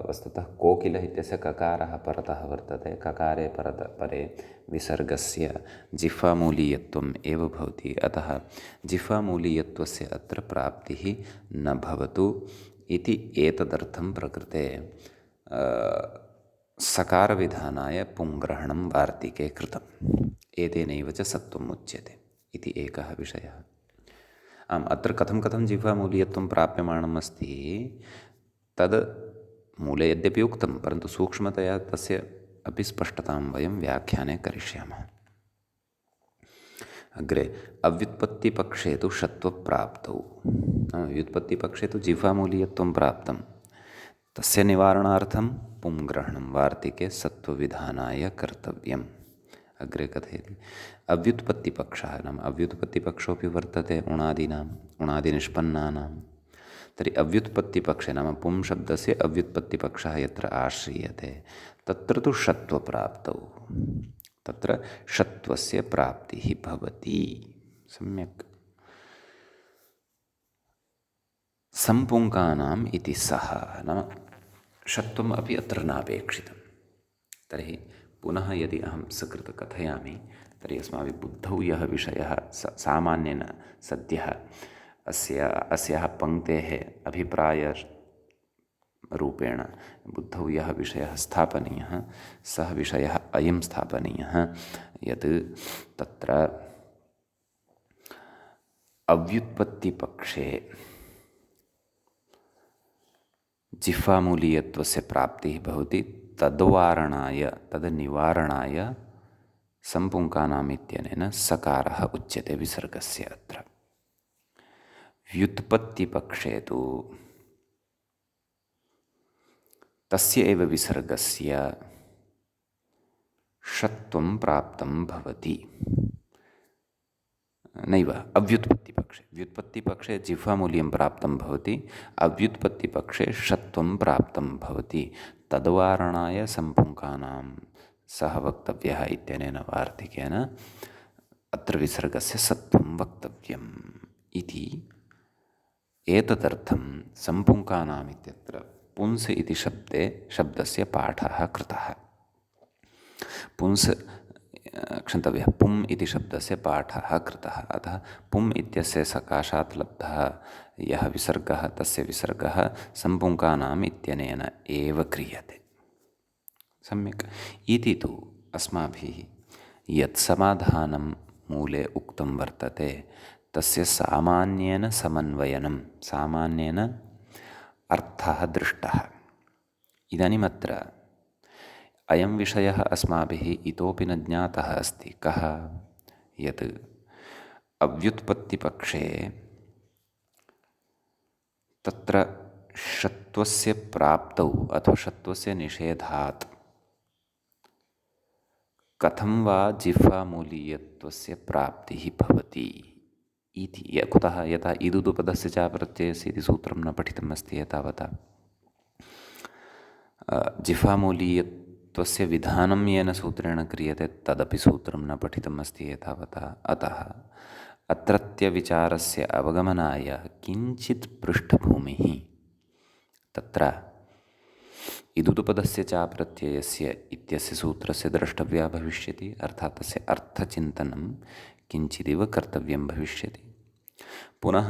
वस्तुतः कोकिलः इत्यस्य ककारः परतः वर्तते। ककारे परे विसर्गस्य जिह्वामूलीयत्वम् एव भवति। अतः जिह्वामूलीयत्वस्य अत्र प्राप्तिः न भवतु इति एतदर्थं प्रकृते सकारविधानाय पुंग्रहणं वार्तिके कृतम्। एतेनैव च सत्वम् उच्यते इति एकः विषयः। आम्, अत्र कथं जिह्वामूलीयत्वं प्राप्यमाणम् अस्ति तद् मूले यद्यपि उक्तं, परन्तु सूक्ष्मतया तस्य अपि स्पष्टतां वयं व्याख्याने करिष्यामः। अग्रे अव्युत्पत्तिपक्षे तु षत्वप्राप्तौ, व्युत्पत्तिपक्षे तु जिह्वामूलीयत्वं प्राप्तं, तस्य निवारणार्थं पुंग्रहणं वार्तिके सत्त्वविधानाय कर्तव्यम्। अग्रे कथयति अव्युत्पत्तिपक्षः नाम अव्युत्पत्तिपक्षोऽपि वर्तते उणादिनिष्पन्नानां। तर्हि अव्युत्पत्तिपक्षे नाम पुं शब्दस्य अव्युत्पत्तिपक्षः यत्र आश्रीयते तत्र तु षत्वप्राप्तौ, तत्र षत्वस्य प्राप्तिः भवति। सम्यक्। सम्पुङ्कानाम् इति सः नाम षत्वम् अपि अत्र नापेक्षितं। तर्हि पुनः यदि अहं सकृत् कथयामि तर्हि अस्माभिः बुद्धौ यः विषयः सामान्येन सद्यः अस्याः पङ्क्तेः अभिप्रायरूपेण बुद्धौ यः विषयः स्थापनीयः सः विषयः अयं स्थापनीयः यत् तत्र अव्युत्पत्तिपक्षे जिह्वामूलीयत्वस्य प्राप्तिः भवति, तद्वारणाय तद्निवारणाय सम्पुङ्कानाम् इत्यनेन सकारः उच्यते विसर्गस्य। अत्र व्युत्पत्तिपक्षे तु तस्य एव विसर्गस्य षत्वं प्राप्तं भवति। नैव अव्युत्पत्तिपक्षे, व्युत्पत्तिपक्षे जिह्वामूल्यं प्राप्तं भवति, अव्युत्पत्तिपक्षे षत्वं प्राप्तं भवति, तद्वारणाय सम्पुङ्कानां सः वक्तव्यः इत्यनेन वार्तिकेन अत्र विसर्गस्य सत्वं वक्तव्यम् इति। एतदर्थं सम्पुङ्कानाम् इत्यत्र पुंस् इति शब्दस्य पाठः कृतः। क्षन्तव्यः पुम् इति शब्दस्य पाठः कृतः। अतः पुम् इत्यस्य सकाशात् लब्धः यः विसर्गः तस्य विसर्गः सम्पुङ्कानाम् इत्यनेन एव क्रियते। सम्यक्। इति तु अस्माभिः यत् समाधानं मूले उक्तं वर्तते तस्य सामान्येन समन्वयनं, सामान्येन अर्थः दृष्टः। इदानीमत्र अयं विषयः अस्माभिः इतोपि न ज्ञातः अस्ति। कः? यत् अव्युत्पत्तिपक्षे तत्र षत्वस्य प्राप्तौ अथवा षत्वस्य निषेधात् कथं वा जिह्वामूलीयत्वस्य प्राप्तिः भवति इति। कुतः? यथा इदुदुपदस्य चाप्रत्ययस्य इति सूत्रं न पठितम् अस्ति एतावता। जिह्वामूलीयत्वस्य विधानं येन सूत्रेण क्रियते तदपि सूत्रं न पठितम् अस्ति एतावता। अतः अत्रत्यविचारस्य अवगमनाय किञ्चित् पृष्ठभूमिः तत्र इदुदुपदस्य चाप्रत्ययस्य इत्यस्य सूत्रस्य द्रष्टव्या भविष्यति, अर्थात् तस्य अर्थचिन्तनं किञ्चिदिव कर्तव्यं भविष्यति। पुनः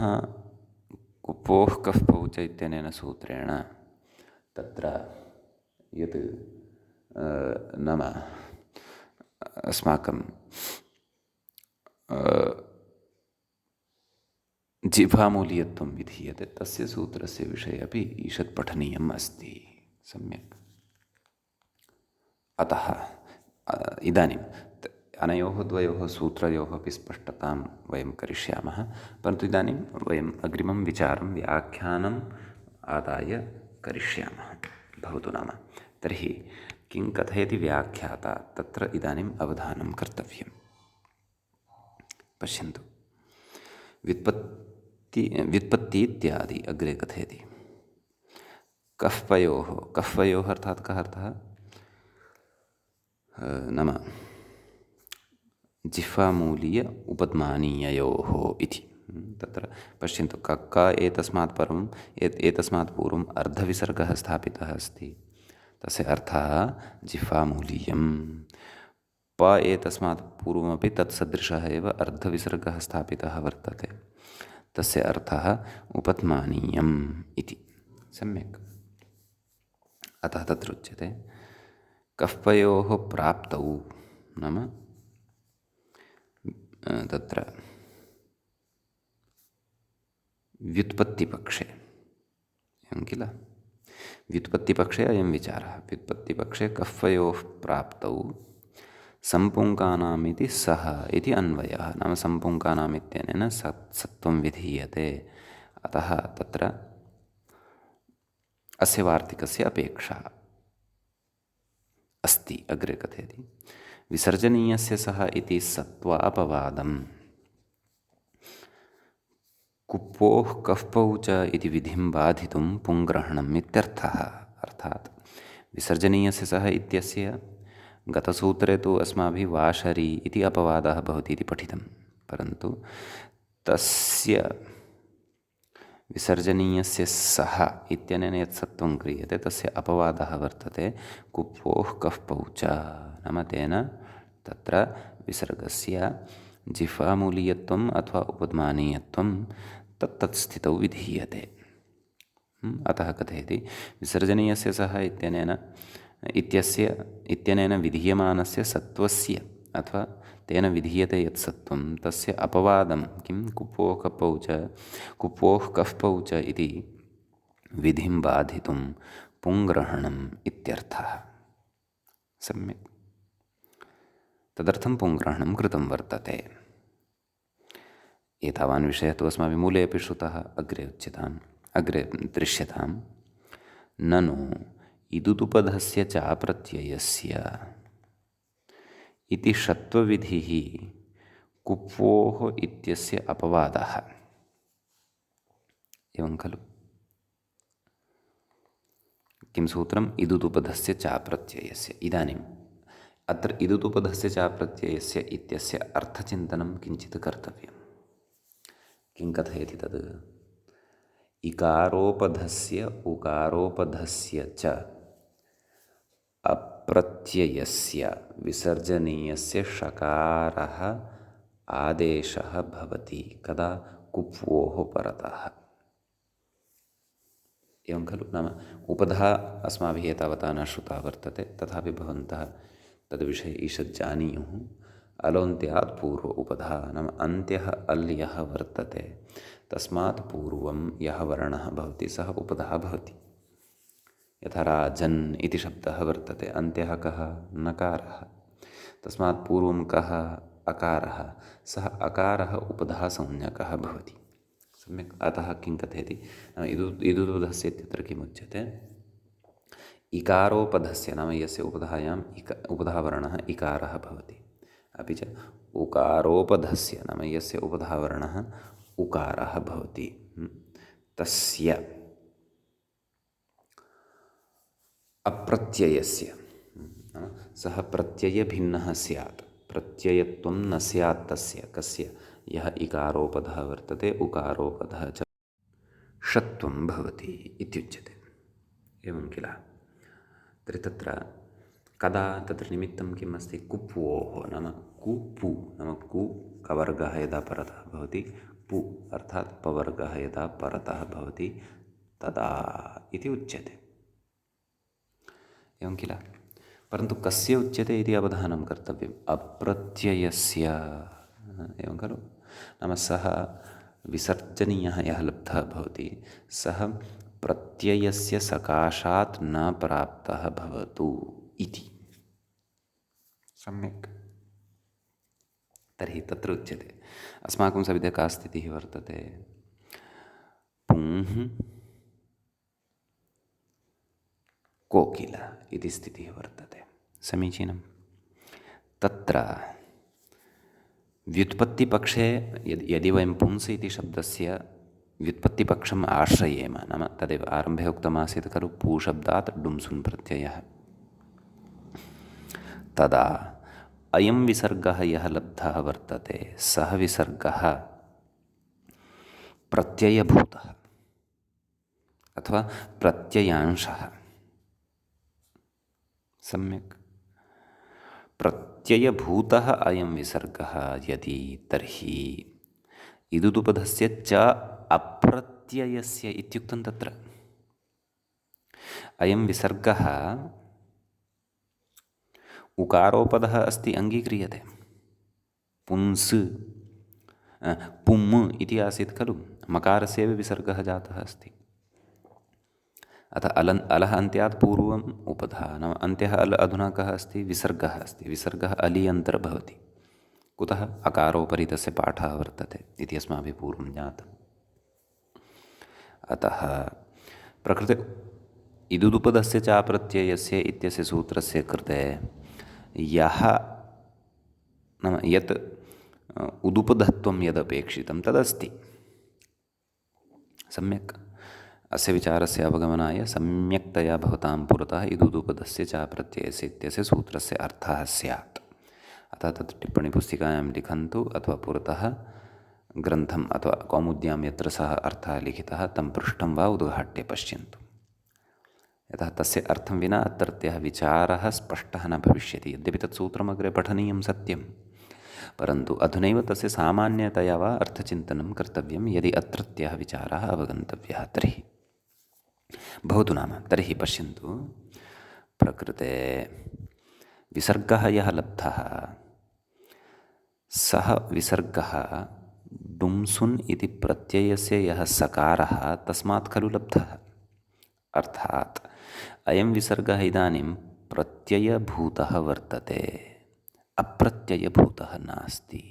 कुपोः कः पौच इत्यनेन सूत्रेण तत्र यत् नाम अस्माकं जिह्वामूलीयत्वं विधीयते तस्य सूत्रस्य विषये अपि ईषत् पठनीयम् अस्ति। सम्यक्। अतः इदानीं अनयोः द्वयोः सूत्रयोः अपि स्पष्टतां वयं करिष्यामः, परन्तु इदानीं वयम् अग्रिमं विचारं व्याख्यानम् आदाय करिष्यामः। भवतु नाम तर्हि किं कथयति व्याख्याता तत्र इदानीम् अवधानं कर्तव्यम्। पश्यन्तु, व्युत्पत्ति इत्यादि अग्रे कथयति। कह्वयोः अर्थात् कः अर्थः? नाम जिह्वामूलीय उपद्मानीययोः इति। तत्र पश्यन्तु, क एतस्मात् पूर्वम् अर्धविसर्गः स्थापितः अस्ति, तस्य अर्थः जिह्वामूलीयं। प एतस्मात् पूर्वमपि तत्सदृशः एव अर्धविसर्गः स्थापितः वर्तते, तस्य अर्थः उपद्मानीयम् इति। सम्यक्। अतः तत्र उच्यते कह्वयोः प्राप्तौ नाम तत्र व्युत्पत्तिपक्षे एवं किल, व्युत्पत्तिपक्षे अयं विचारः। व्युत्पत्तिपक्षे कफ़योः प्राप्तौ सम्पुङ्कानाम् इति सः इति अन्वयः। नाम सम्पुङ्कानाम् इत्यनेन सत्त्वं विधीयते, अतः तत्र अस्य वार्तिकस्य अपेक्षा अस्ति। अग्रे कथयति, विसर्जनीयस्य सः इति सत्त्वापवादम् कुप्वोः कफ़्पौ च इति विधिं बाधितुं पुङ्ग्रहणम् इत्यर्थः। अर्थात् विसर्जनीयस्य सः इत्यस्य गतसूत्रे तु अस्माभिः वाशरी इति अपवादः भवति इति पठितं, परन्तु तस्य विसर्जनीयस्य सः इत्यनेन यत् सत्त्वं क्रियते तस्य अपवादः वर्तते कुप्वोः कफ़्पौ च। नाम तेन तत्र विसर्गस्य जिह्वामूलीयत्वम् अथवा उपध्मानीयत्वं तत्तत् स्थितौ विधीयते। अतः कथयति, विसर्जनीयस्य सः इत्यनेन विधीयमानस्य सत्त्वस्य अथवा तेन विधीयते यत् सत्त्वं तस्य अपवादं किं कुप्वोः कफ़्पौ च इति विधिं बाधितुं पुङ्ग्रहणम् इत्यर्थः। सम्यक्, तदर्थं पुङ्ग्रहणं कृतं वर्तते। एतावान् विषयः तु अस्माभिः मूले अपि श्रुतः। अग्रे दृश्यताम्। ननु इदुदुपधस्य चाप्रत्ययस्य इति षत्वविधिः कुप्वोः इत्यस्य अपवादः। एवं खलु? किं सूत्रम्? इदुदुपधस्य चाप्रत्ययस्य। इदानीम् अत्र इदुदुपधस्य चाप्रत्ययस्य इत्यस्य अर्थचिन्तनं किञ्चित् कर्तव्यम्। किं कथयति तद्? इकारोपधस्य उकारोपधस्य च अप्रत्ययस्य विसर्जनीयस्य षकारः आदेशः भवति कदा? कुप्वोः परतः। एवं खलु? नाम उपधा अस्माभिः एतावता न श्रुता वर्तते, तथापि भवन्तः तद्विषये ईषत् जानीयुः। अलोन्त्यात् पूर्व उपधा, नाम अन्त्यः अल् यः वर्तते तस्मात् पूर्वं यः वर्णः भवति सः उपधा भवति। यथा राजन् इति शब्दः वर्तते, अन्त्यः कः? नकारः। तस्मात् पूर्वं कः? अकारः। सः अकारः उपधासंज्ञकः भवति। सम्यक्। अतः किं कथयति? इदुदुपधस्य इत्यत्र किमुच्यते? इकारोपधस्य, नाम यस्य उपधायाम् उपधावर्णः इकारः भवति, अपि च उकारोपधस्य, नाम यस्य उपधावर्णः उकारः भवति, तस्य अप्रत्ययस्य, सः प्रत्ययभिन्नः स्यात्, प्रत्ययत्वं न स्यात् तस्य, कस्य? यः इकारोपधः वर्तते उकारोपधः च षत्वं भवति इत्युच्यते। एवं किल? तर्हि तत्र कदा तत्र निमित्तं किम् अस्ति? कुप्वोः, नाम कुपु, नाम कु कवर्गः यदा परतः भवति, पु अर्थात् पवर्गः यदा परतः भवति तदा इति उच्यते। एवं किल? परन्तु कस्य उच्यते इति अवधानं कर्तव्यम्। अप्रत्ययस्य। एवं खलु? नाम सः विसर्जनीयः यः लब्धः भवति सः प्रत्ययस्य सकाशात् न प्राप्तः भवतु इति। सम्यक्। तर्हि तत्र उच्यते, अस्माकं सविधे का स्थितिः वर्तते? पुंः कोकिल इति स्थितिः वर्तते। समीचीनं। तत्र व्युत्पत्तिपक्षे यदि वयं पुंस् इति शब्दस्य व्युत्पत्तिपक्षम् आश्रयेम, नाम तदेव आरम्भे उक्तमासीत् खलु, पूशब्दात् डुम्सुन् प्रत्ययः, तदा अयं विसर्गः यः लब्धः वर्तते सः विसर्गः प्रत्ययभूतः अथवा प्रत्ययांशः। सम्यक्। प्रत्ययभूतः अयं विसर्गः यदि, तर्हि इदुदुपधस्य च अप्रत्ययस्य इत्युक्तं तत्र। अयं विसर्गः उकारोपधः अस्ति, अङ्गीक्रियते। पुंस् पुम् इति आसीत् खलु, मकारस्यैव विसर्गः जातः अस्ति। अतः अलः अन्त्यात् पूर्वम् उपधा, नाम अन्त्यः अल् अधुना कः अस्ति? विसर्गः अस्ति। विसर्गः अलि अन्तर्भवति। कुतः? अकारोपरि तस्य पाठः वर्तते इति अस्माभिः पूर्वं ज्ञातम्। अतः प्रकृते इदुदुपधस्य च प्रत्ययस्य इत्यस्य सूत्रस्य कृते यः नाम यत् उदुपधत्वं यदपेक्षितं तदस्ति। सम्यक् अस्य विचारस्य अवगमनाय सम्यक्तया भवतां पुरतः इदुदुपधस्य च प्रत्ययस्य इत्यस्य सूत्रस्य अर्थः स्यात्। अतः तत् टिप्पणीपुस्तिकायां लिखन्तु अथवा पुरतः ग्रन्थम् अथवा कौमुद्यां यत्र सः अर्थः लिखितः तं पृष्ठं वा उद्घाट्य पश्यन्तु। यतः तस्य अर्थं विना अत्रत्यः विचारः स्पष्टः न भविष्यति। यद्यपि तत् सूत्रमग्रे पठनीयं सत्यं, परन्तु अधुनैव तस्य सामान्यतया वा अर्थचिन्तनं कर्तव्यं यदि अत्रत्यः विचारः अवगन्तव्यः तर्हि। भवतु नाम तर्हि पश्यन्तु, प्रकृते विसर्गः यः लब्धः सः विसर्गः डुम्सुन् इति प्रत्ययस्य यः सकारः तस्मात् खलु लब्धः। अर्थात् अयं विसर्गः इदानीं प्रत्ययभूतः वर्तते, अप्रत्ययभूतः नास्ति।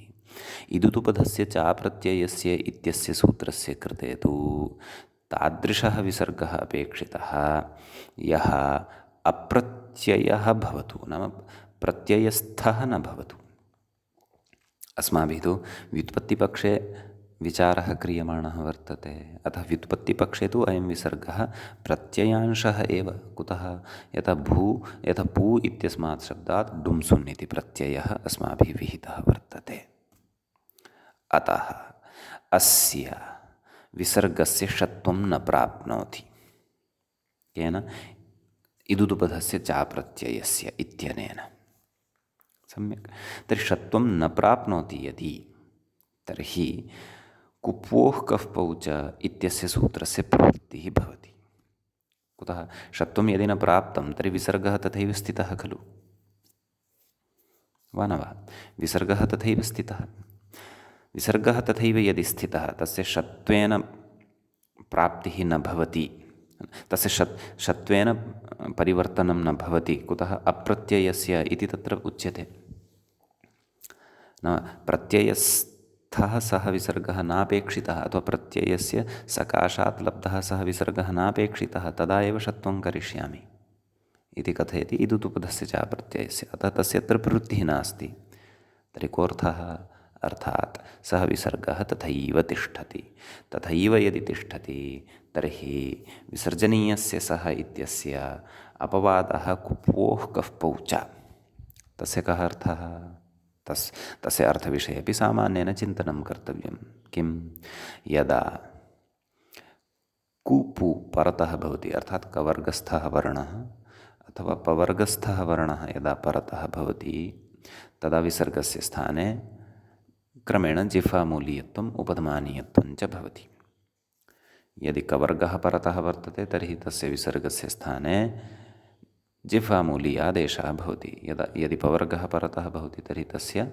इदुदुपधस्य च प्रत्ययस्य इत्यस्य सूत्रस्य कृते तु तादृशः विसर्गः अपेक्षितः यः अप्रत्ययः भवतु, नाम प्रत्ययस्थः न भवतु। अस्माभिः तु व्युत्पत्तिपक्षे विचारः क्रियमाणः वर्तते। अतः व्युत्पत्तिपक्षे तु अयं विसर्गः प्रत्ययांशः एव। कुतः? यतः पू इत्यस्मात् शब्दात् डुम्सुन् इति प्रत्ययः अस्माभिः विहितः वर्तते। अतः अस्य विसर्गस्य षत्वं न प्राप्नोति। केन? इदुदुपधस्य च प्रत्ययस्य इत्यनेन। सम्यक्। तर्हि षत्वं न प्राप्नोति यदि, तर्हि कुप्वोः कफ्पौ च इत्यस्य सूत्रस्य प्रवृत्तिः भवति। कुतः? षत्वं यदि न प्राप्तं तर्हि विसर्गः तथैव स्थितः खलु, वा न वा? विसर्गः तथैव स्थितः। विसर्गः तथैव यदि स्थितः तस्य षत्वेन प्राप्तिः न भवति, तस्य षत्वेन परिवर्तनं न भवति। कुतः? अप्रत्ययस्य इति तत्र उच्यते। न प्रत्ययस्थः सः विसर्गः नापेक्षितः, अथवा प्रत्ययस्य सकाशात् लब्धः सः विसर्गः नापेक्षितः, तदा एव षत्वं करिष्यामि इति कथयति इदुदुपधस्य च प्रत्ययस्य। अतः तस्य अत्र प्रवृत्तिः नास्ति। तर्हि कोऽर्थः? अर्थात् सः विसर्गः तथैव तिष्ठति। तथैव यदि तिष्ठति तर्हि विसर्जनीयस्य सः इत्यस्य अपवादः कुप्वोः कफ्पौ च। तस्य कः अर्थः? तस्य अर्थविषये अपि सामान्येन चिन्तनं कर्तव्यं। किं? यदा कुपु परतः भवति, अर्थात् कवर्गस्थः वर्णः अथवा पवर्गस्थः वर्णः यदा परतः भवति तदा विसर्गस्य स्थाने क्रमेण जिह्वामूलीयत्वम् उपधमानीयत्वं च भवति। यदि कवर्गः परतः वर्तते तर्हि तस्य विसर्गस्य स्थाने जिह्वामूलीयादेशः भवति। यदि पवर्गः परतः भवति तर्हि तस्य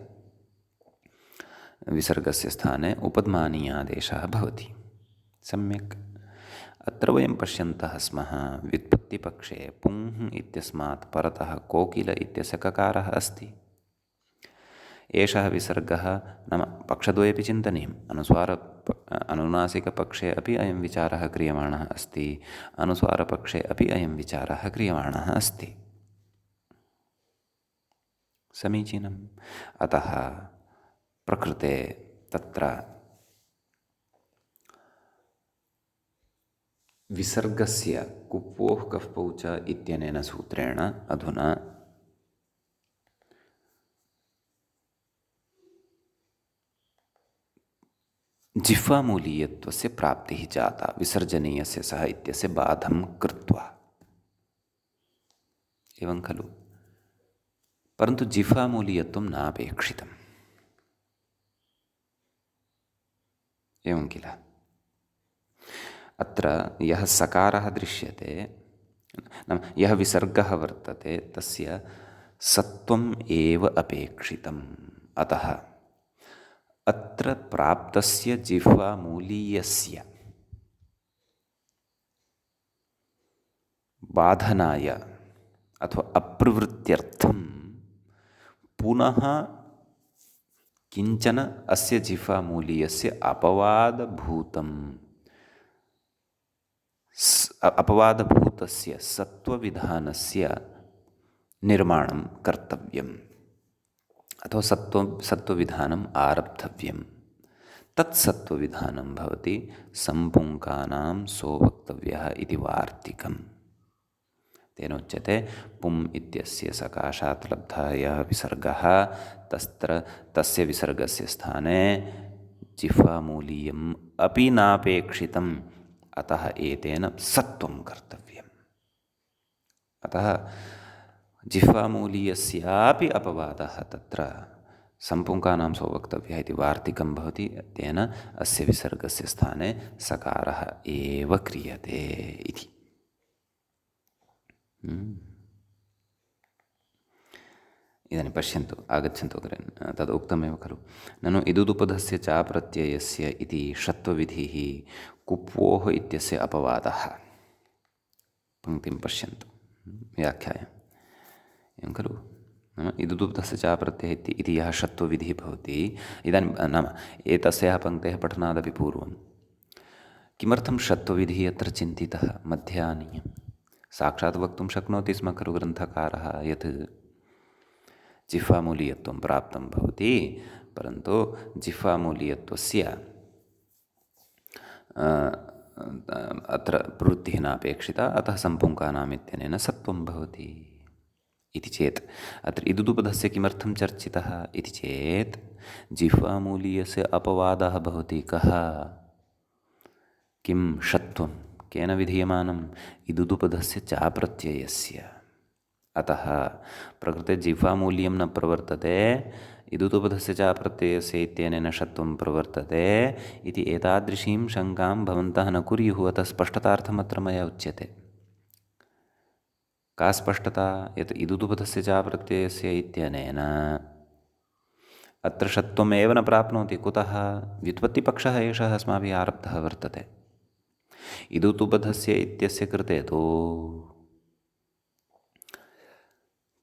विसर्गस्य स्थाने उपध्मानीयादेशः भवति। सम्यक्। अत्र वयं पश्यन्तः स्मः, व्युत्पत्तिपक्षे पुंः इत्यस्मात् परतः कोकिल इत्यस्य ककारः अस्ति। एषः विसर्गः, नाम पक्षद्वयेपि चिन्तनीयम्। अनुनासिकपक्षे अपि अयं विचारः क्रियमाणः अस्ति, अनुस्वारपक्षे अपि अयं विचारः क्रियमाणः अस्ति। समीचीनम्। अतः प्रकृते तत्र विसर्गस्य कुप्वोः कफ्पौ च इत्यनेन सूत्रेण अधुना जिह्वामूलीयत्वस्य प्राप्तिः जाता विसर्जनीयस्य सः इत्यस्य बाधं कृत्वा। एवं खलु? परन्तु जिह्वामूलीयत्वं नापेक्षितम्। एवं किल? अत्र यः सकारः दृश्यते, नाम यः विसर्गः वर्तते तस्य सत्वम् एव अपेक्षितम्। अतः अत्र प्राप्तस्य जिह्वामूलीयस्य बाधनाय अथवा अप्रवृत्त्यर्थं पुनः किंचन अस्य जिह्वामूलीयस्य अपवादभूतस्य सत्त्वविधानस्य निर्माणं कर्तव्यम् अथवा सत्त्वविधानम् आरब्धव्यं। तत्सत्त्वविधानं भवति सम्पुङ्कानां सोवक्तव्यः इति वार्तिकम्। तेनोच्यते पुम् इत्यस्य सकाशात् लब्धः यः विसर्गः तस्य विसर्गस्य स्थाने जिह्वामूलीयम् अपि नापेक्षितम्, अतः एतेन सत्त्वं कर्तव्यम्। अतः जिह्वामूलीयस्यापि अपवादः तत्र सम्पुङ्कानां सोवक्तव्यः इति वार्तिकं भवति। तेन अस्य विसर्गस्य स्थाने सकारः एव क्रियते इति। इदानीं पश्यन्तु, आगच्छन्तु अग्रे। तद् उक्तमेव खलु। ननु इदुदुपधस्य चाप्रत्ययस्य इति षत्वविधिः कुप्वोः इत्यस्य अपवादः। पङ्क्तिं पश्यन्तु, व्याख्याय एवं खलु। नाम इदुदुपधस्य चाप्रत्ययः इति यः षत्वविधिः भवति, इदानीं नाम एतस्याः पङ्क्तेः पठनादपि पूर्वं किमर्थं षत्वविधिः अत्र चिन्तितः मध्ये आनीय? साक्षात् वक्तुं शक्नोति स्म खलु ग्रन्थकारः यत् जिह्वामूलीयत्वं प्राप्तं भवति, परन्तु जिह्वामूलीयत्वस्य अत्र प्रवृत्तिः नापेक्षिता, अतः सम्पुङ्कानाम् इत्यनेन सत्त्वं भवति इति चेत् अत्र इदुदुपधस्य किमर्थं चर्चितः इति चेत् जिह्वामूलीयस्य अपवादः भवति कः? किं षत्वं केन विधीयमानम्? इदुदुपधस्य चाप्रत्ययस्य। अतः प्रकृते जिह्वामूल्यं न प्रवर्तते, इदुदुपधस्य चाप्रत्ययस्य इत्यनेन षत्वं प्रवर्तते इति एतादृशीं शङ्कां भवन्तः न कुर्युः। अतः स्पष्टतार्थम् अत्र मया उच्यते। का स्पष्टता? यत् इदुदुपधस्य चाप्रत्ययस्य इत्यनेन अत्र षत्वमेव न प्राप्नोति। कुतः? व्युत्पत्तिपक्षः एषः अस्माभिः आरब्धः वर्तते। इदुदुपधस्य इत्यस्य कृते तु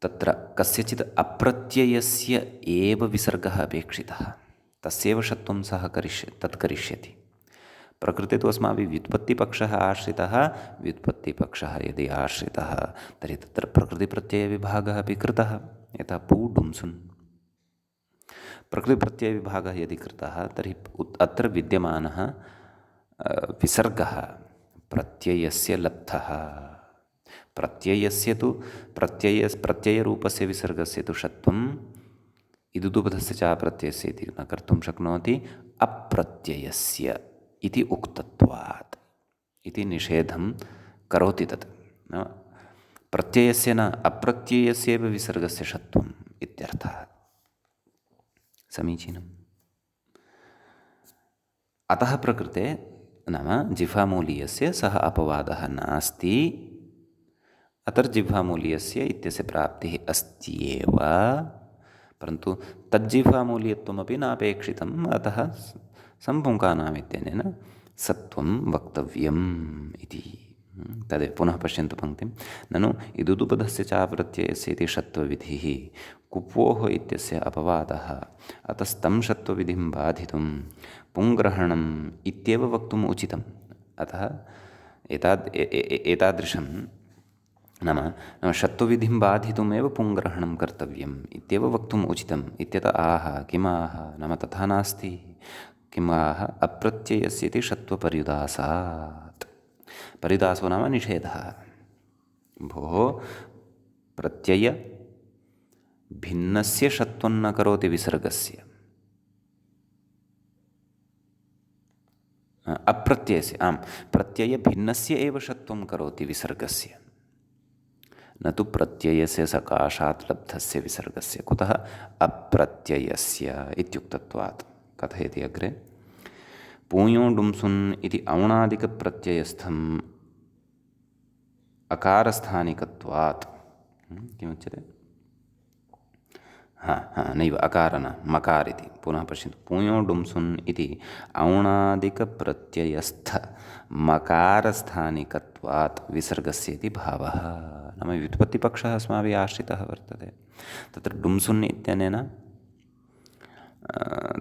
तत्र कस्यचित् अप्रत्ययस्य एव विसर्गः अपेक्षितः, तस्यैव षत्वं सः करिष्यति। प्रकृते तु अस्माभिः व्युत्पत्तिपक्षः आश्रितः। व्युत्पत्तिपक्षः यदि आश्रितः तर्हि तत्र प्रकृतिप्रत्ययविभागः अपि कृतः। यथा पू डुम्सुन् प्रकृतिप्रत्ययविभागः यदि कृतः तर्हि अत्र विद्यमानः विसर्गः प्रत्ययस्य लब्धः। प्रत्ययस्य तु प्रत्ययरूपस्य विसर्गस्य तु षत्वम् इदुदुपधस्य चाप्रत्ययस्य इति न कर्तुं शक्नोति, अप्रत्ययस्य इति उक्तत्वात् इति निषेधं करोति तत्। प्रत्ययस्य न अप्रत्ययस्यैव विसर्गस्य षत्वम् इत्यर्थः। समीचीनम्। अतः प्रकृते नाम जिह्वामूलीयस्य सः अपवादः नास्ति। अत्र जिह्वामूलीयस्य इत्यस्य प्राप्तिः अस्त्येव, परन्तु तज्जिह्वामूलीयत्वमपि नापेक्षितम्। अतः सम्पुङ्कानाम् इत्यनेन सत्त्वं वक्तव्यम् इति। तदेव पुनः पश्यन्तु पङ्क्तिं। ननु इदुदुपधस्य चाप्रत्ययस्य इति षत्वविधिः कुप्वोः इत्यस्य अपवादः, अतस्तं षत्वविधिं बाधितुं पुङ्ग्रहणम् इत्येव वक्तुम् उचितम्। अतः एतादृशं नाम षत्वविधिं बाधितुमेव पुङ्ग्रहणं कर्तव्यम् इत्येव वक्तुम् उचितम्। इत्यतः आह किम् आह नाम तथा नास्ति। किम् आह अप्रत्ययस्य इति षत्वपर्युदासात्। पर्युदासो नाम निषेधः। भोः प्रत्यय भिन्नस्य षत्वं न करोति विसर्गस्य, अप्रत्ययस्य प्रत्यय भिन्नस्य एव षत्वं करोति विसर्गस्य, न तु प्रत्ययस्य सकाशात् लब्धस्य विसर्गस्य। कुतः? अप्रत्ययस्य इत्युक्तत्वात्। कथयति अग्रे। पूयो डुम्सुन् इति औणादिकप्रत्ययस्थम् अकारस्थानिकत्वात्। किमुच्यते? नैव अकार न मकार इति पुनः पश्यन्तु पूयो डुम्सुन् इति औणादिकप्रत्ययस्थ मकारस्थानिकत्वात् विसर्गस्य इति भावः। नाम व्युत्पत्तिपक्षः अस्माभिः आश्रितः वर्तते। तत्र डुम्सुन् इत्यनेन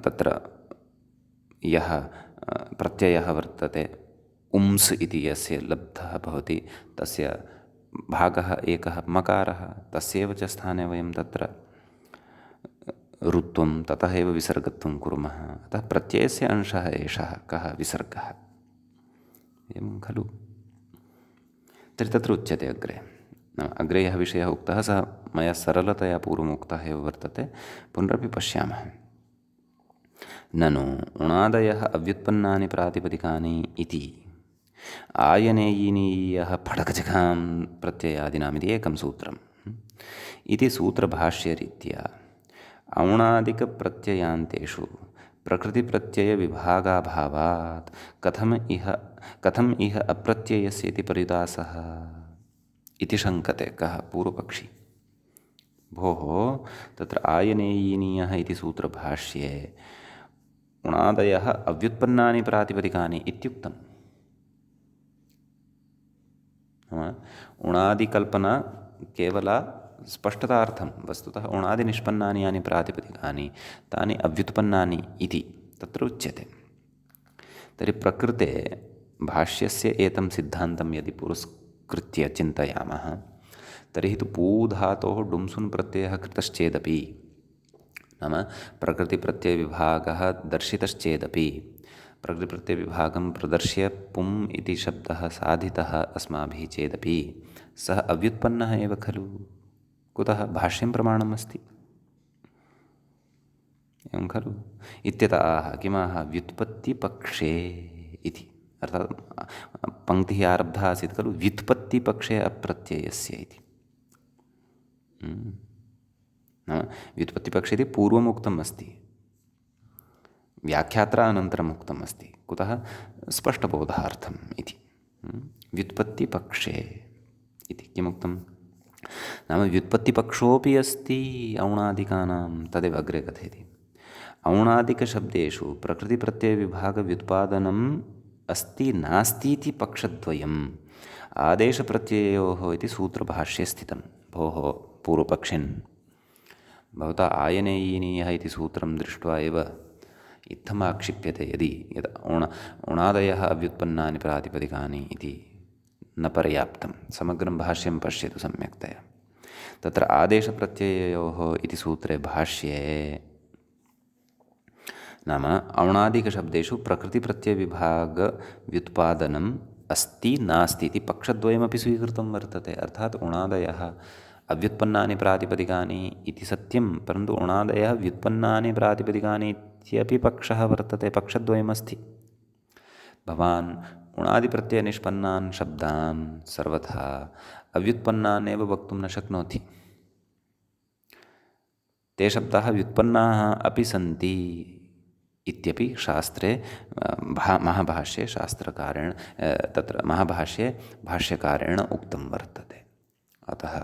तत्र यः प्रत्ययः वर्तते उम्स् इति यस्य लब्धः भवति तस्य भागः एकः मकारः, तस्यैव च स्थाने वयं तत्र ऋत्वं ततः एव विसर्गत्वं कुर्मः। अतः प्रत्ययस्य अंशः एषः कः विसर्गः, एवं खलु। तर्हि तत्र उच्यते अग्रे, अग्रे यः विषयः उक्तः सः मया सरलतया पूर्वमुक्तः एव वर्तते, पुनरपि पश्यामः। ननु उणादयः अव्युत्पन्नानि प्रातिपदिकानि इति आयनेयिनीयः फडकजघां प्रत्ययादीनामिति एकं सूत्रम् इति सूत्रभाष्यरीत्या औणादिकप्रत्ययान्तेषु प्रकृतिप्रत्ययविभागाभावात् कथम् इह अप्रत्ययस्य इति परिदासः इति शङ्कते कः पूर्वपक्षी। भोः तत्र आयनेयिनीयः इति सूत्रभाष्ये उणादयः अव्युत्पन्नानि प्रातिपदिकानि इत्युक्तम्। उणादिकल्पना केवला स्पष्टतार्थं, वस्तुतः उणादिनिष्पन्नानि यानि प्रातिपदिकानि तानि अव्युत्पन्नानि इति तत्र उच्यते। तर्हि प्रकृते भाष्यस्य एतं सिद्धान्तं यदि पुरस्कृत्य चिन्तयामः तर्हि तु पूधातोः डुम्सुन् प्रत्ययः कृतश्चेदपि, नाम प्रकृतिप्रत्ययविभागः दर्शितश्चेदपि प्रकृतिप्रत्ययविभागं प्रदर्श्य पुम् इति शब्दः साधितः अस्माभिः चेदपि सः अव्युत्पन्नः एव खलु। कुतः? भाष्यं प्रमाणम् अस्ति, एवं खलु। इत्यतः आह किमाह व्युत्पत्तिपक्षे इति, अर्थात् पङ्क्तिः आरब्धा आसीत् खलु व्युत्पत्तिपक्षे अप्रत्ययस्य इति। नाम व्युत्पत्तिपक्षे इति पूर्वम् उक्तम् अस्ति, व्याख्यात्रा अनन्तरम् उक्तम् अस्ति। कुतः? स्पष्टबोधार्थम् इति। व्युत्पत्तिपक्षे इति किमुक्तं? नाम व्युत्पत्तिपक्षोऽपि अस्ति औणादिकानां, तदेव अग्रे कथयति। औणादिकशब्देषु प्रकृतिप्रत्ययविभागव्युत्पादनम् अस्ति नास्ति इति पक्षद्वयम् आदेशप्रत्यययोः इति सूत्रभाष्ये स्थितं। भोः पूर्वपक्षिन्, भवता आयनेयिनीयः इति सूत्रं दृष्ट्वा एव इत्थमाक्षिप्यते यद् उणादयः अव्युत्पन्नानि प्रातिपदिकानि इति न पर्याप्तं, समग्रं भाष्यं पश्यतु सम्यक्तया। तत्र आदेशप्रत्यययोः इति सूत्रे भाष्ये नाम औणादिकशब्देषु प्रकृतिप्रत्ययविभागव्युत्पादनम् अस्ति नास्ति इति पक्षद्वयमपि स्वीकृतं वर्तते। अर्थात् उणादयः अव्युत्पन्नानि प्रातिपदिकानि इति सत्यं, परन्तु उणादयः व्युत्पन्नानि प्रातिपदिकानि इत्यपि पक्षः वर्तते, पक्षद्वयमस्ति। भवान् उणादिप्रत्ययनिष्पन्नान् शब्दान् सर्वथा अव्युत्पन्नान् एव वक्तुं न शक्नोति। ते शब्दाः व्युत्पन्नाः अपि सन्ति इत्यपि शास्त्रे महाभाष्ये शास्त्रकारेण तत्र महाभाष्ये भाष्यकारेण उक्तं वर्तते। अतः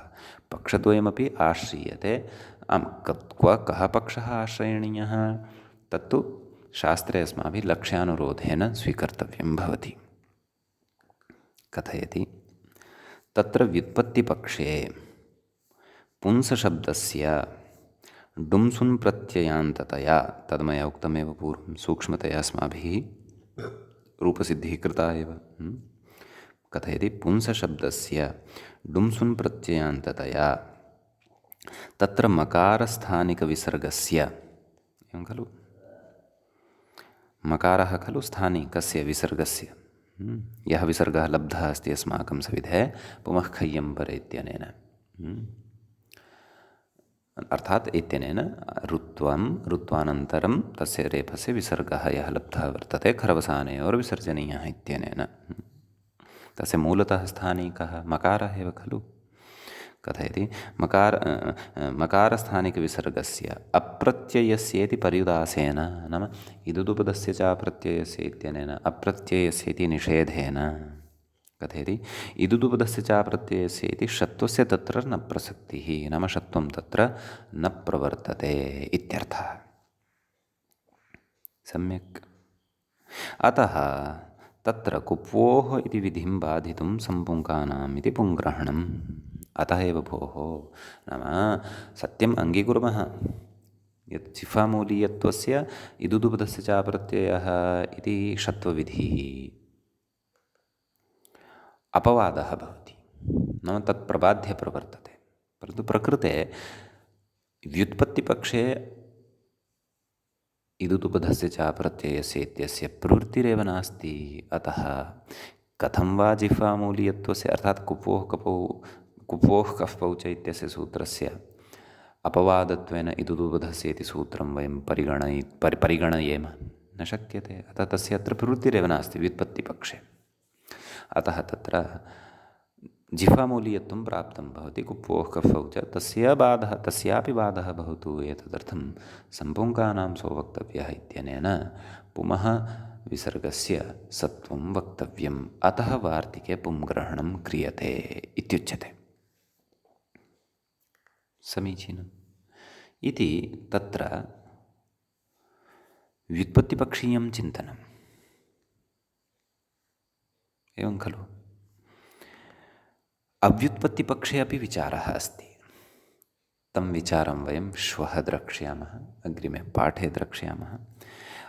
पक्षद्वयमपि आश्रीयते। कः पक्षः आश्रयणीयः तत्तु शास्त्रे अस्माभिः लक्ष्यानुरोधेन स्वीकर्तव्यं भवति। कथयति तत्र व्युत्पत्तिपक्षे पुंसशब्दस्य डुम्सुन् प्रत्ययान्ततया, तद्मया उक्तमेव पूर्वं, सूक्ष्मतया अस्माभिः रूपसिद्धिः कृता एव। कथयति पुंसशब्दस्य डुम्सुन् प्रत्ययान्ततया तत्र मकारस्थानिकविसर्गस्य, एवं खलु, मकारः खलु स्थानी कस्य विसर्गस्य, यः विसर्गः लब्धः अस्ति अस्माकं सविधे पुमः खय्यं परे इत्यनेन, अर्थात् इत्यनेन ऋत्वानन्तरं तस्य रेफस्य विसर्गः यः लब्धः वर्तते खरवसानयोर्विसर्जनीयः इत्यनेन, तस्य मूलतः स्थानी कः? मकारः एव खलु। कथयति मकारस्थानिकविसर्गस्य अप्रत्ययस्येति पर्युदासेन, नाम इदुदुपदस्य च प्रत्ययस्य इत्यनेन अप्रत्ययस्य इति निषेधेन। कथयति इदुदुपधस्य च प्रत्ययस्य इति षत्वस्य तत्र न प्रसक्तिः, नाम षत्वं तत्र न प्रवर्तते इत्यर्थः। सम्यक्। अतः तत्र कुप्वोः इति विधिं बाधितुं सम्पुङ्कानाम् इति पुङ्ग्रहणम्। अतः एव भोः, नाम सत्यम् अङ्गीकुर्मः यत् जिह्वामूलीयत्वस्य इदुदुपधस्य च प्रत्ययः इति षत्वविधिः अपवादः भवति, नाम तत् प्रबाध्य प्रवर्तते। परन्तु प्रकृते व्युत्पत्तिपक्षे इदुदुपधस्य च प्रत्ययस्य इत्यस्य प्रवृत्तिरेव नास्ति। अतः कथं वा जिह्वामूलीयत्वस्य अर्थात् कुप्वोः कफ् पौ च इत्यस्य सूत्रस्य अपवादत्वेन इदुदुपधस्य इति सूत्रं वयं परिगणयेम न शक्यते। अतः तस्य अत्र प्रवृत्तिरेव नास्ति व्युत्पत्तिपक्षे। अतः तत्र जिह्वामूलीयत्वं प्राप्तं भवति। कुप्वोः कफौ च तस्यापि बाधः भवतु। एतदर्थं सम्पुङ्कानां सो वक्तव्यः इत्यनेन पुमः विसर्गस्य सत्वं वक्तव्यम्। अतः वार्तिके पुंग्रहणं क्रियते इत्युच्यते। समीचीनम्। इति तत्र व्युत्पत्तिपक्षीयं चिन्तनम्। एवं खलु? अव्युत्पत्तिपक्षे अपि विचारः अस्ति। तं विचारं वयं श्वः द्रक्ष्यामः, अग्रिमे पाठे द्रक्ष्यामः।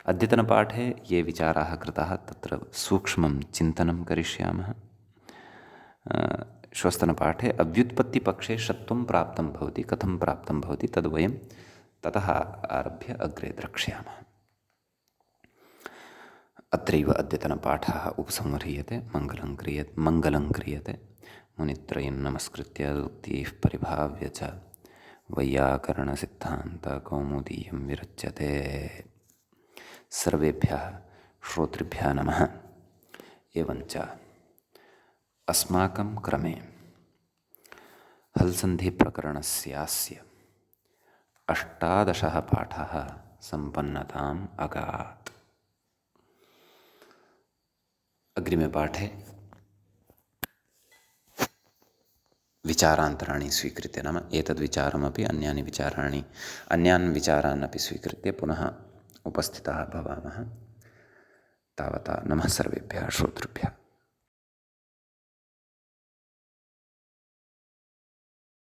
अद्यतनपाठे ये विचाराः कृताः तत्र सूक्ष्मं चिन्तनं करिष्यामः। श्वस्तनपाठे अव्युत्पत्तिपक्षे षत्वं प्राप्तं भवति, कथं प्राप्तं भवति तद् वयं ततः आरभ्य अग्रे द्रक्ष्यामः। अत्रैव अद्यतनपाठः उपसंह्रियते। मङ्गलं क्रियते। मुनित्रयं नमस्कृत्य उक्तिः परिभाव्य च वैयाकरणसिद्धान्तकौमुदीयं विरच्यते। सर्वेभ्यः श्रोतृभ्यः नमः। एवञ्च अस्माकं क्रमे हल्सन्धिप्रकरणस्यास्य 18 पाठः सम्पन्नताम् अगात्। अग्रिमे पाठे विचारान्तराणि स्वीकृत्य, नाम एतद्विचारमपि अन्यान् विचारान् अपि स्वीकृत्य पुनः उपस्थिताः भवामः। तावता नमः सर्वेभ्यः श्रोतृभ्यः।